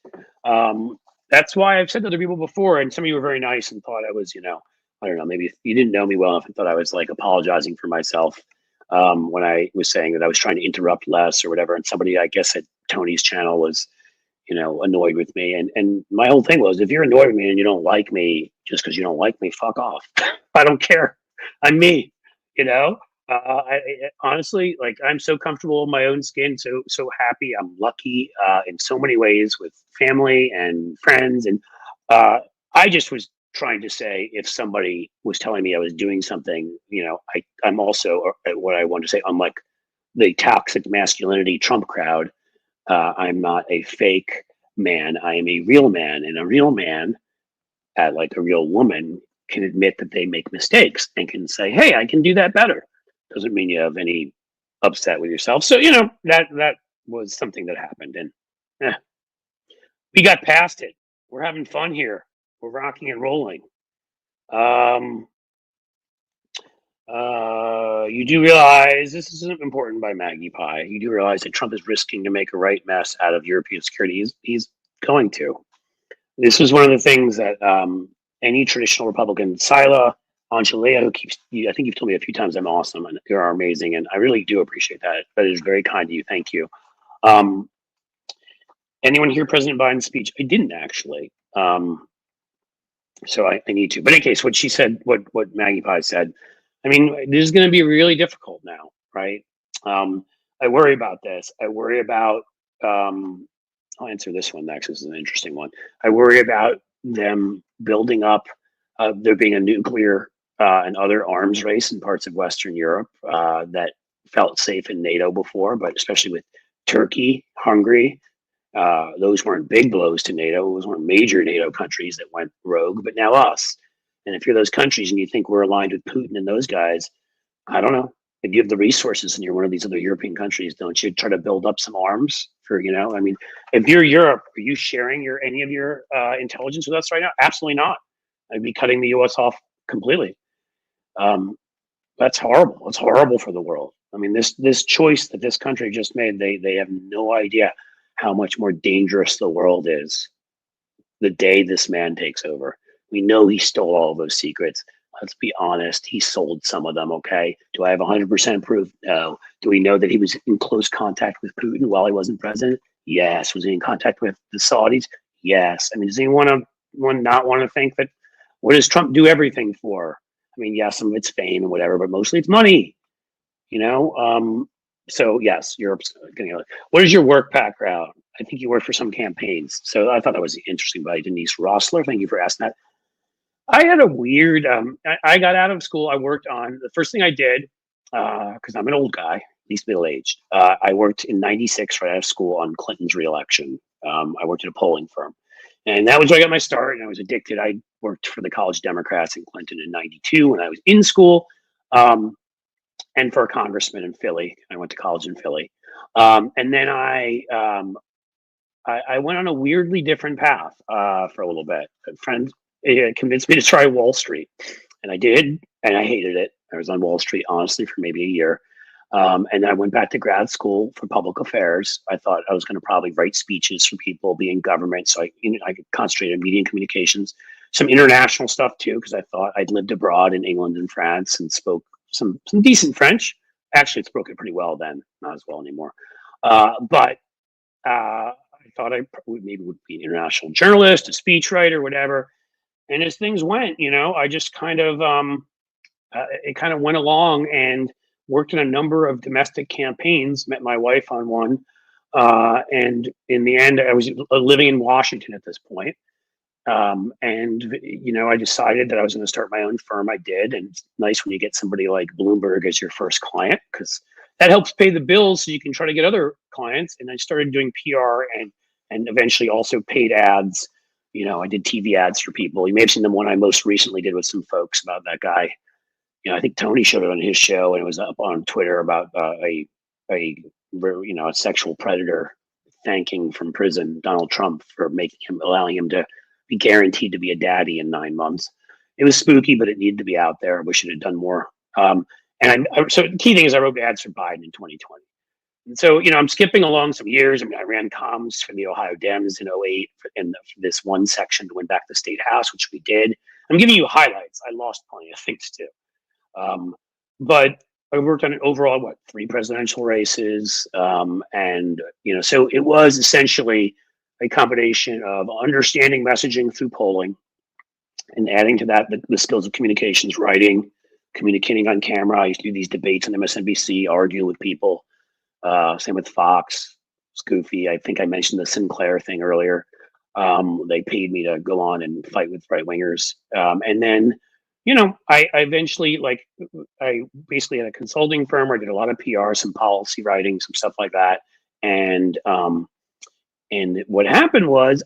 [SPEAKER 1] That's why I've said to other people before, and some of you were very nice and thought I was, I don't know, maybe you didn't know me well enough and thought I was like apologizing for myself when I was saying that I was trying to interrupt less or whatever. And somebody, I guess, at Tony's channel was, annoyed with me. And my whole thing was, if you're annoyed with me and you don't like me just because you don't like me, fuck off. I don't care. I'm me, I honestly, like, I'm so comfortable in my own skin, so happy. I'm lucky in so many ways with family and friends. And I just was trying to say, if somebody was telling me I was doing something, I'm also what I want to say, unlike the toxic masculinity Trump crowd, I'm not a fake man. I am a real man, and a real man, like a real woman, can admit that they make mistakes and can say, "Hey, I can do that better." Doesn't mean you have any upset with yourself. So that was something that happened, and we got past it. We're having fun here. We're rocking and rolling. You do realize, this is important by Maggie Pie, you do realize that Trump is risking to make a right mess out of European security. He's going to. This is one of the things that any traditional Republican, Sila, Angelia, who I think you've told me a few times I'm awesome and you're amazing, and I really do appreciate that. That is very kind of you. Thank you. Anyone hear President Biden's speech? I didn't actually. So I need to. But in any case, what she said, what Maggie Pie said, I mean, this is going to be really difficult now, right? I worry about this. I worry about, I'll answer this one next. This is an interesting one. I worry about them building up, there being a nuclear and other arms race in parts of Western Europe that felt safe in NATO before, but especially with Turkey, Hungary, those weren't big blows to NATO. Those weren't major NATO countries that went rogue, but now us. And if you're those countries and you think we're aligned with Putin and those guys, I don't know. If you have the resources and you're one of these other European countries, don't you try to build up some arms for, I mean, if you're Europe, are you sharing any of your intelligence with us right now? Absolutely not. I'd be cutting the US off completely. That's horrible. It's horrible for the world. I mean, this choice that this country just made, they have no idea how much more dangerous the world is the day this man takes over. We know he stole all of those secrets.
[SPEAKER 4] Let's be honest. He sold some of them. Okay. Do I have 100% proof? No. Do we know that he was in close contact with Putin while he wasn't president? Yes. Was he in contact with the Saudis? Yes. I mean, does anyone not want to think that? What does Trump do everything for? I mean, yeah, some of it's fame and whatever, but mostly it's money. You know. So yes, Europe's getting. What is your work background? I think you worked for some campaigns. So I thought that was interesting by Denise Rossler. Thank you for asking that. I had a weird. I got out of school. I worked on the first thing I did because I'm an old guy, at least middle aged. I worked in '96 right out of school on Clinton's reelection. I worked at a polling firm, and that was where I got my start. And I was addicted. I worked for the College Democrats in Clinton in '92 when I was in school, and for a congressman in Philly. I went to college in Philly, and then I went on a weirdly different path for a little bit. A friend convinced me to try Wall Street, and I did, and I hated it. I was on Wall Street honestly for maybe a year, and then I went back to grad school for public affairs. I thought I was going to probably write speeches for people, be in government, so I could concentrate on media and communications, some international stuff too, because I thought I'd lived abroad in England and France and spoke some decent French. Actually, it spoke it pretty well then, not as well anymore, but. I thought I maybe would be an international journalist, a speechwriter, whatever. And as things went, I just kind of it kind of went along and worked in a number of domestic campaigns. Met my wife on one, and in the end, I was living in Washington at this point. And I decided that I was going to start my own firm. I did, and it's nice when you get somebody like Bloomberg as your first client because that helps pay the bills so you can try to get other clients. And I started doing PR and eventually also paid ads. I did TV ads for people. You may have seen the one I most recently did with some folks about that guy. I think Tony showed it on his show, and it was up on Twitter about a sexual predator thanking from prison Donald Trump for allowing him to be guaranteed to be a daddy in 9 months. It was spooky, but it needed to be out there. I wish it had done more. So the key thing is I wrote ads for Biden in 2020. And so, I'm skipping along some years. I mean, I ran comms for the Ohio Dems in 2008 in this one section that went back to the state house, which we did. I'm giving you highlights. I lost plenty of things too. But I worked on an overall, 3 presidential races. So it was essentially a combination of understanding messaging through polling and adding to that the skills of communications, writing, communicating on camera. I used to do these debates on MSNBC, argue with people. Same with Fox. It's goofy. I think I mentioned the Sinclair thing earlier. They paid me to go on and fight with right wingers. And then, I eventually, I basically had a consulting firm where I did a lot of PR, some policy writing, some stuff like that. And what happened was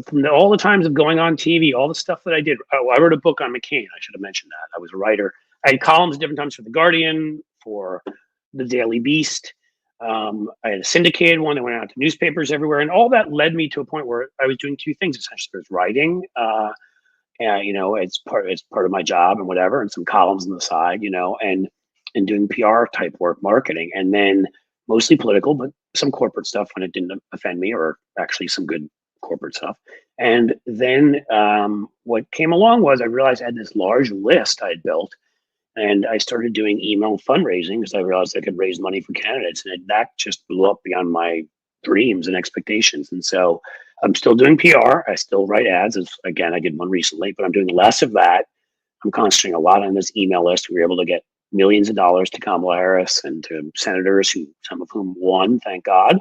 [SPEAKER 4] from all the times of going on TV, all the stuff that I did, I wrote a book on McCain. I should have mentioned that. I was a writer. I had columns different times for The Guardian, for The Daily Beast. I had a syndicated one that went out to newspapers everywhere. And all that led me to a point where I was doing 2 things, essentially. There's writing, it's part of my job and whatever, and some columns on the side, and doing PR type work, marketing, and then mostly political, but some corporate stuff when it didn't offend me, or actually some good corporate stuff. And then what came along was I realized I had this large list I had built, and I started doing email fundraising because I realized I could raise money for candidates, and that just blew up beyond my dreams and expectations. And so I'm still doing PR. I still write ads. Again, I did one recently, but I'm doing less of that. I'm concentrating a lot on this email list. We were able to get millions of dollars to Kamala Harris and to senators, some of whom won, thank God.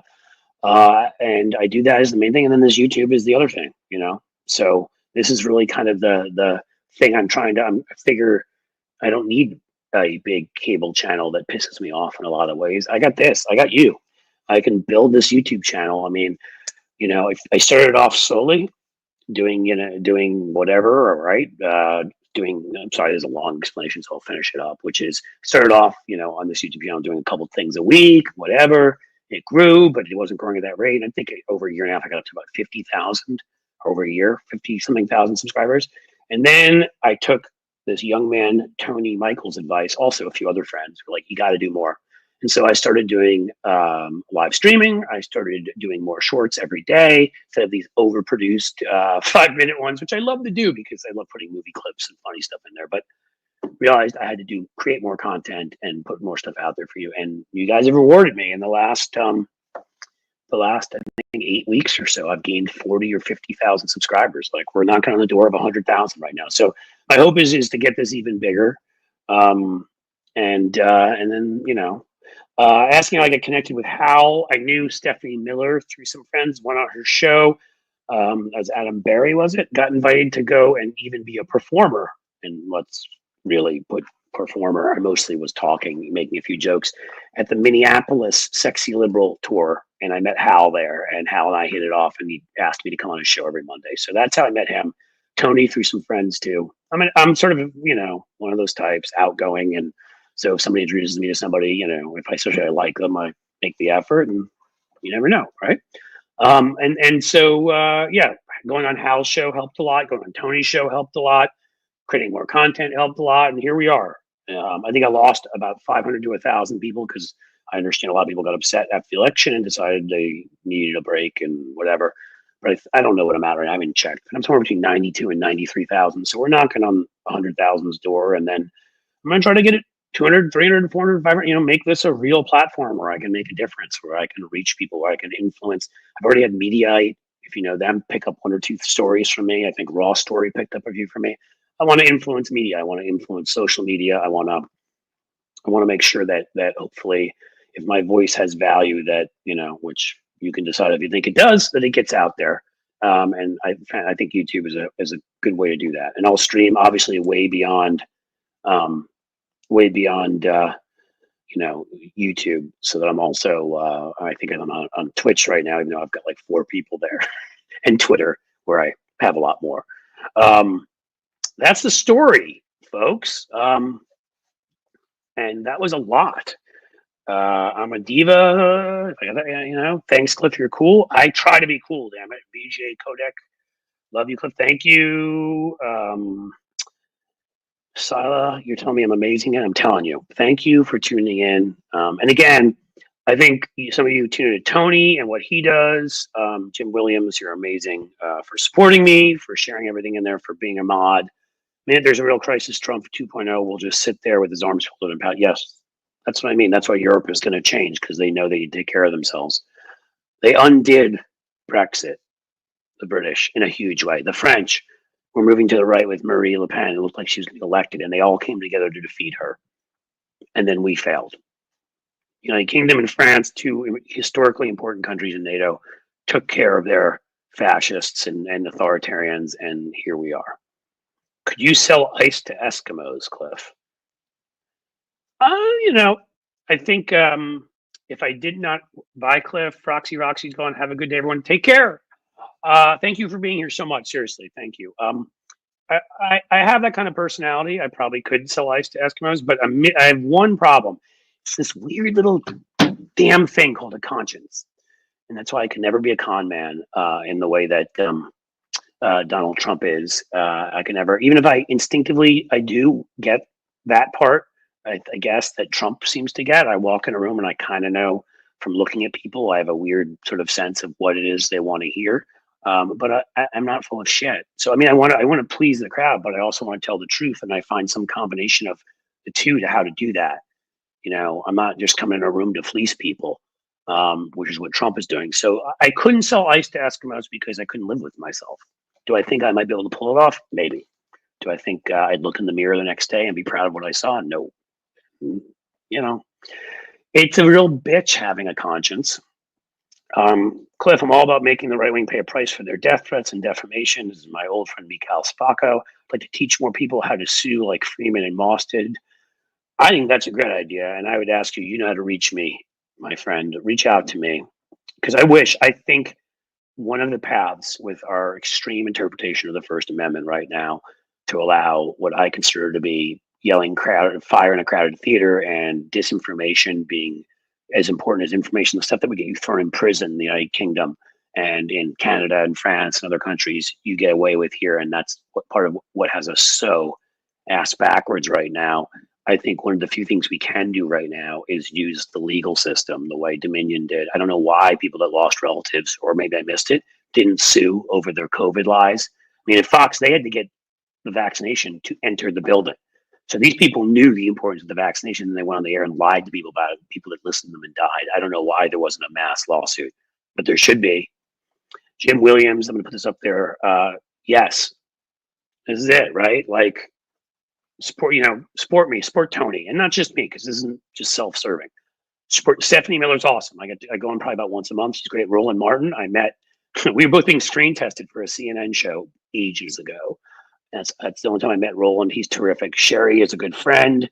[SPEAKER 4] And I do that as the main thing. And then this YouTube is the other thing, So this is really kind of the thing I'm trying to. I figure I don't need a big cable channel that pisses me off in a lot of ways. I got this. I got you. I can build this YouTube channel. I mean, if I started off slowly, doing whatever, right? I'm sorry, there's a long explanation, so I'll finish it up, which is started off, on this YouTube channel doing a couple things a week, whatever. It grew, but it wasn't growing at that rate. I think over a year and a half, I got up to about 50,000 over a year, 50-something thousand subscribers. And then I took this young man, Tony Michael's advice, also a few other friends were like, you got to do more. And so I started doing live streaming. I started doing more shorts every day instead of these overproduced 5-minute ones, which I love to do because I love putting movie clips and funny stuff in there. But realized I had to create more content and put more stuff out there for you. And you guys have rewarded me in the last I think 8 weeks or so. I've gained 40 or 50,000 subscribers. Like, we're knocking on the door of 100,000 right now. So my hope is to get this even bigger. And then, asking how I get connected with Hal. I knew Stephanie Miller through some friends, went on her show, as Adam Berry, was it? Got invited to go and even be a performer. And let's really put performer. I mostly was talking, making a few jokes at the Minneapolis Sexy Liberal tour. And I met Hal there, and Hal and I hit it off, and he asked me to come on his show every Monday. So that's how I met him. Tony through some friends too. I mean, I'm sort of, one of those types, outgoing. And so if somebody introduces me to somebody, if I especially like them, I make the effort, and you never know, right? So going on Hal's show helped a lot. Going on Tony's show helped a lot. Creating more content helped a lot, and here we are. I think I lost about 500 to 1,000 people because I understand a lot of people got upset after the election and decided they needed a break and whatever. But I don't know what I'm at right now. I haven't checked. But I'm somewhere between 92 and 93,000. So we're knocking on 100,000's door, and then I'm going to try to get it 200, 300, 400, 500, make this a real platform where I can make a difference, where I can reach people, where I can influence. I've already had Mediaite, if you know them, pick up 1 or 2 stories from me. I think Raw Story picked up a few from me. I want to influence media. I want to influence social media. I want to make sure that hopefully, if my voice has value, that, which you can decide if you think it does, that it gets out there. And I think YouTube is a good way to do that. And I'll stream obviously way beyond YouTube, so that I'm also I think I'm on Twitch right now, even though I've got like 4 people there, and Twitter, where I have a lot more. That's the story, folks. And that was a lot. I'm a diva. Thanks, Cliff. You're cool. I try to be cool, damn it. BJ Kodak. Love you, Cliff. Thank you. Sila, you're telling me I'm amazing, and I'm telling you. Thank you for tuning in. And again, I think some of you tune in to Tony and what he does. Jim Williams, you're amazing for supporting me, for sharing everything in there, for being a mod. Man, there's a real crisis. Trump 2.0 will just sit there with his arms folded and pout. Yes, that's what I mean. That's why Europe is going to change, because they know they take care of themselves. They undid Brexit, the British, in a huge way. The French were moving to the right with Marie Le Pen. It looked like she was going to be elected, and they all came together to defeat her. And then we failed. United Kingdom and France, 2 historically important countries in NATO, took care of their fascists and authoritarians, and here we are. Could you sell ice to Eskimos, Cliff? I think if I did not buy Cliff, Roxy's gone. Have a good day, everyone. Take care. Thank you for being here so much. Seriously, thank you. I have that kind of personality. I probably could sell ice to Eskimos, but I have one problem. It's this weird little damn thing called a conscience. And that's why I can never be a con man in the way that Donald Trump is. I can never, even if I instinctively, I do get that part, I guess, that Trump seems to get. I walk in a room and I kind of know from looking at people, I have a weird sort of sense of what it is they want to hear. But I'm not full of shit. So, I mean, I want to please the crowd, but I also want to tell the truth. And I find some combination of the two to how to do that. I'm not just coming in a room to fleece people, which is what Trump is doing. So I couldn't sell ice to Eskimos because I couldn't live with myself. Do I think I might be able to pull it off? Maybe. Do I think I'd look in the mirror the next day and be proud of what I saw? No. It's a real bitch having a conscience. Cliff, I'm all about making the right wing pay a price for their death threats and defamation. This is my old friend Mikhail Spacco. I'd like to teach more people how to sue like Freeman and Moss did. I think that's a great idea. And I would ask you, you know how to reach me, my friend. Reach out to me. Because I think one of the paths with our extreme interpretation of the First Amendment right now to allow what I consider to be yelling fire in a crowded theater and disinformation being as important as information, the stuff that would get you thrown in prison in the United Kingdom and in Canada and France and other countries, you get away with here. And that's part of what has us so ass backwards right now. I think one of the few things we can do right now is use the legal system the way Dominion did. I don't know why people that lost relatives, or maybe I missed it, didn't sue over their COVID lies. I mean, at Fox, they had to get the vaccination to enter the building. So these people knew the importance of the vaccination, and they went on the air and lied to people about it. People that listened to them and died. I don't know why there wasn't a mass lawsuit, but there should be. Jim Williams, I'm going to put this up there. Yes, this is it, right? Like, support, support Tony, and not just me, because this isn't just self-serving. Support Stephanie Miller's awesome. I go on probably about once a month. She's great. Roland Martin, I met. We were both being screen tested for a CNN show ages ago. That's the only time I met Roland. He's terrific. Sherry is a good friend.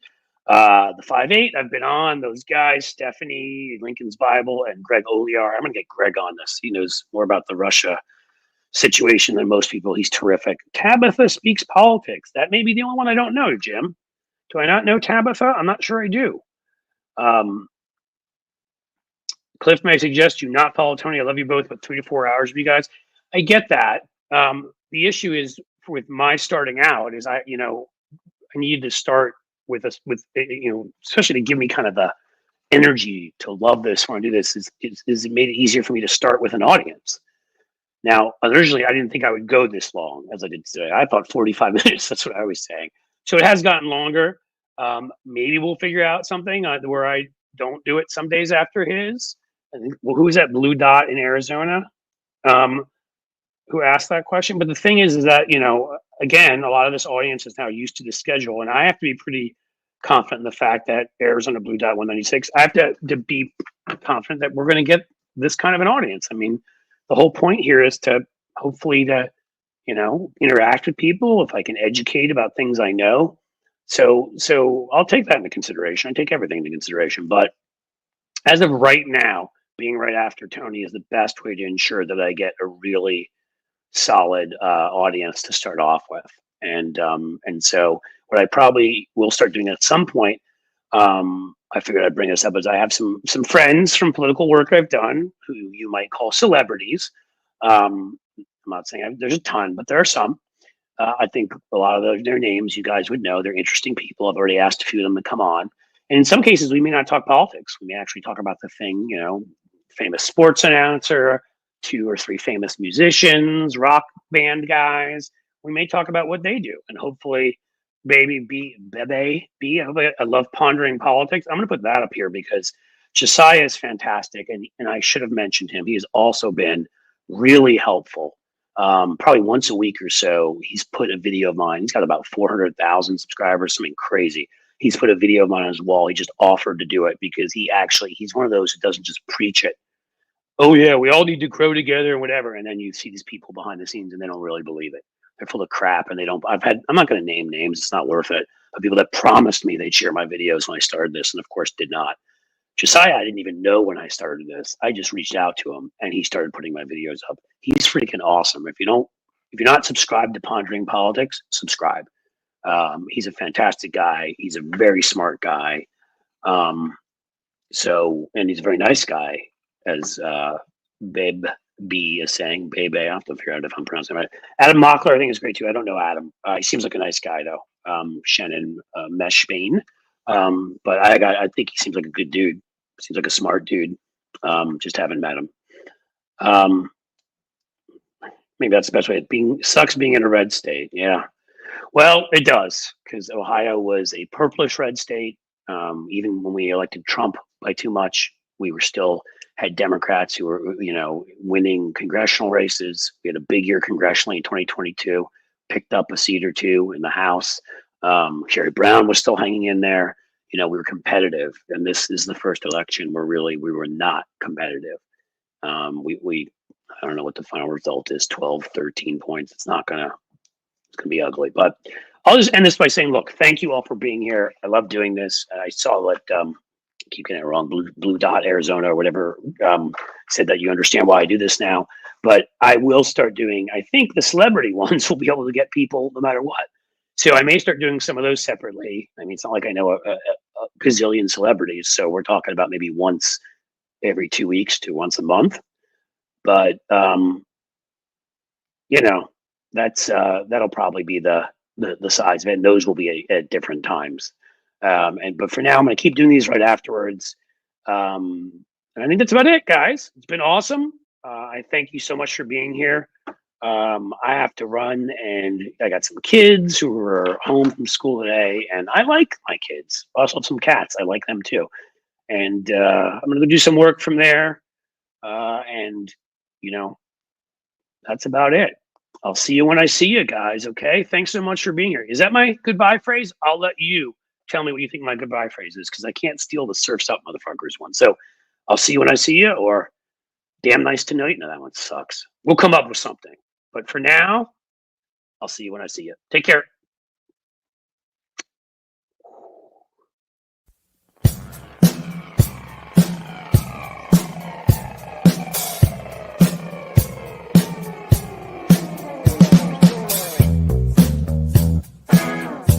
[SPEAKER 4] The 5'8", I've been on. Those guys, Stephanie, Lincoln's Bible, and Greg Oliar. I'm going to get Greg on this. He knows more about the Russia situation than most people. He's terrific. Tabitha Speaks Politics. That may be the only one I don't know, Jim. Do I not know Tabitha? I'm not sure I do. Cliff may suggest you not follow Tony. I love you both, but 3 to 4 hours of you guys. I get that. The issue is with my starting out is I needed to start with especially to give me kind of the energy to love this when I do this is it made it easier for me to start with an audience. Now, originally, I didn't think I would go this long as I did today. I thought 45 minutes. That's what I was saying. So it has gotten longer. Maybe we'll figure out something where I don't do it some days after his. I think, well, who was that blue dot in Arizona? Who asked that question? But the thing is that, again, a lot of this audience is now used to the schedule, and I have to be pretty confident in the fact that Arizona Blue Dot 196, I have to be confident that we're going to get this kind of an audience. I mean, the whole point here is to hopefully interact with people, if I can educate about things I know. So I'll take that into consideration. I take everything into consideration. But as of right now, being right after Tony is the best way to ensure that I get a really solid audience to start off with. And so what I probably will start doing at some point, I figured I'd bring this up, as I have some friends from political work I've done who you might call celebrities. I'm not saying there's a ton, but there are some. I think a lot of their names you guys would know. They're interesting people. I've already asked a few of them to come on. And in some cases, we may not talk politics. We may actually talk about the thing, famous sports announcer, 2 or 3 famous musicians, rock band guys. We may talk about what they do, and hopefully Bebe B. I love pondering politics. I'm going to put that up here because Josiah is fantastic, and I should have mentioned him. He has also been really helpful. Probably once a week or so, he's put a video of mine. He's got about 400,000 subscribers, something crazy. He's put a video of mine on his wall. He just offered to do it because he's one of those who doesn't just preach it. Oh yeah, we all need to grow together and whatever. And then you see these people behind the scenes and they don't really believe it. They're full of crap, and I'm not going to name names. It's not worth it. But people that promised me they'd share my videos when I started this, and of course did not. Josiah, I didn't even know when I started this. I just reached out to him and he started putting my videos up. He's freaking awesome. If you're not subscribed to Pondering Politics, subscribe. He's a fantastic guy. He's a very smart guy. And he's a very nice guy, as Babe B is saying. Babe, I have to figure out if I'm pronouncing it right. Adam Mockler, I think, is great too. I don't know Adam. He seems like a nice guy though. Shannon Meshbane. But I think he seems like a good dude. Seems like a smart dude. Just haven't met him. Maybe that's the best way. Sucks being in a red state. Yeah. Well, it does, because Ohio was a purplish red state. Even when we elected Trump by too much, we were still had Democrats who were, winning congressional races. We had a big year congressionally in 2022, picked up a seat or 2 in the House. Sherry Brown was still hanging in there. We were competitive, and this is the first election where we were not competitive. I don't know what the final result is, 12, 13 points. It's going to be ugly, but I'll just end this by saying, look, thank you all for being here. I love doing this. I saw what, I keep getting it wrong, Blue Dot Arizona or whatever, said that you understand why I do this now, but I will start doing, I think the celebrity ones will be able to get people no matter what. So I may start doing some of those separately. I mean, it's not like I know a gazillion celebrities. So we're talking about maybe once every 2 weeks to once a month. But, that's that'll probably be the size of it. And those will be at different times. But for now, I'm going to keep doing these right afterwards. And I think that's about it, guys. It's been awesome. I thank you so much for being here. I have to run, and I got some kids who are home from school today, and I like my kids. I also have some cats. I like them too. And I'm going to go do some work from there. And, you know, that's about it. I'll see you when I see you guys. Okay. Thanks so much for being here. Is that my goodbye phrase? I'll let you tell me what you think my goodbye phrase is, because I can't steal the surf's up motherfuckers one. So I'll see you when I see you, or damn nice to know you. No, that one sucks. We'll come up with something. But for now, I'll see you when I see you. Take care.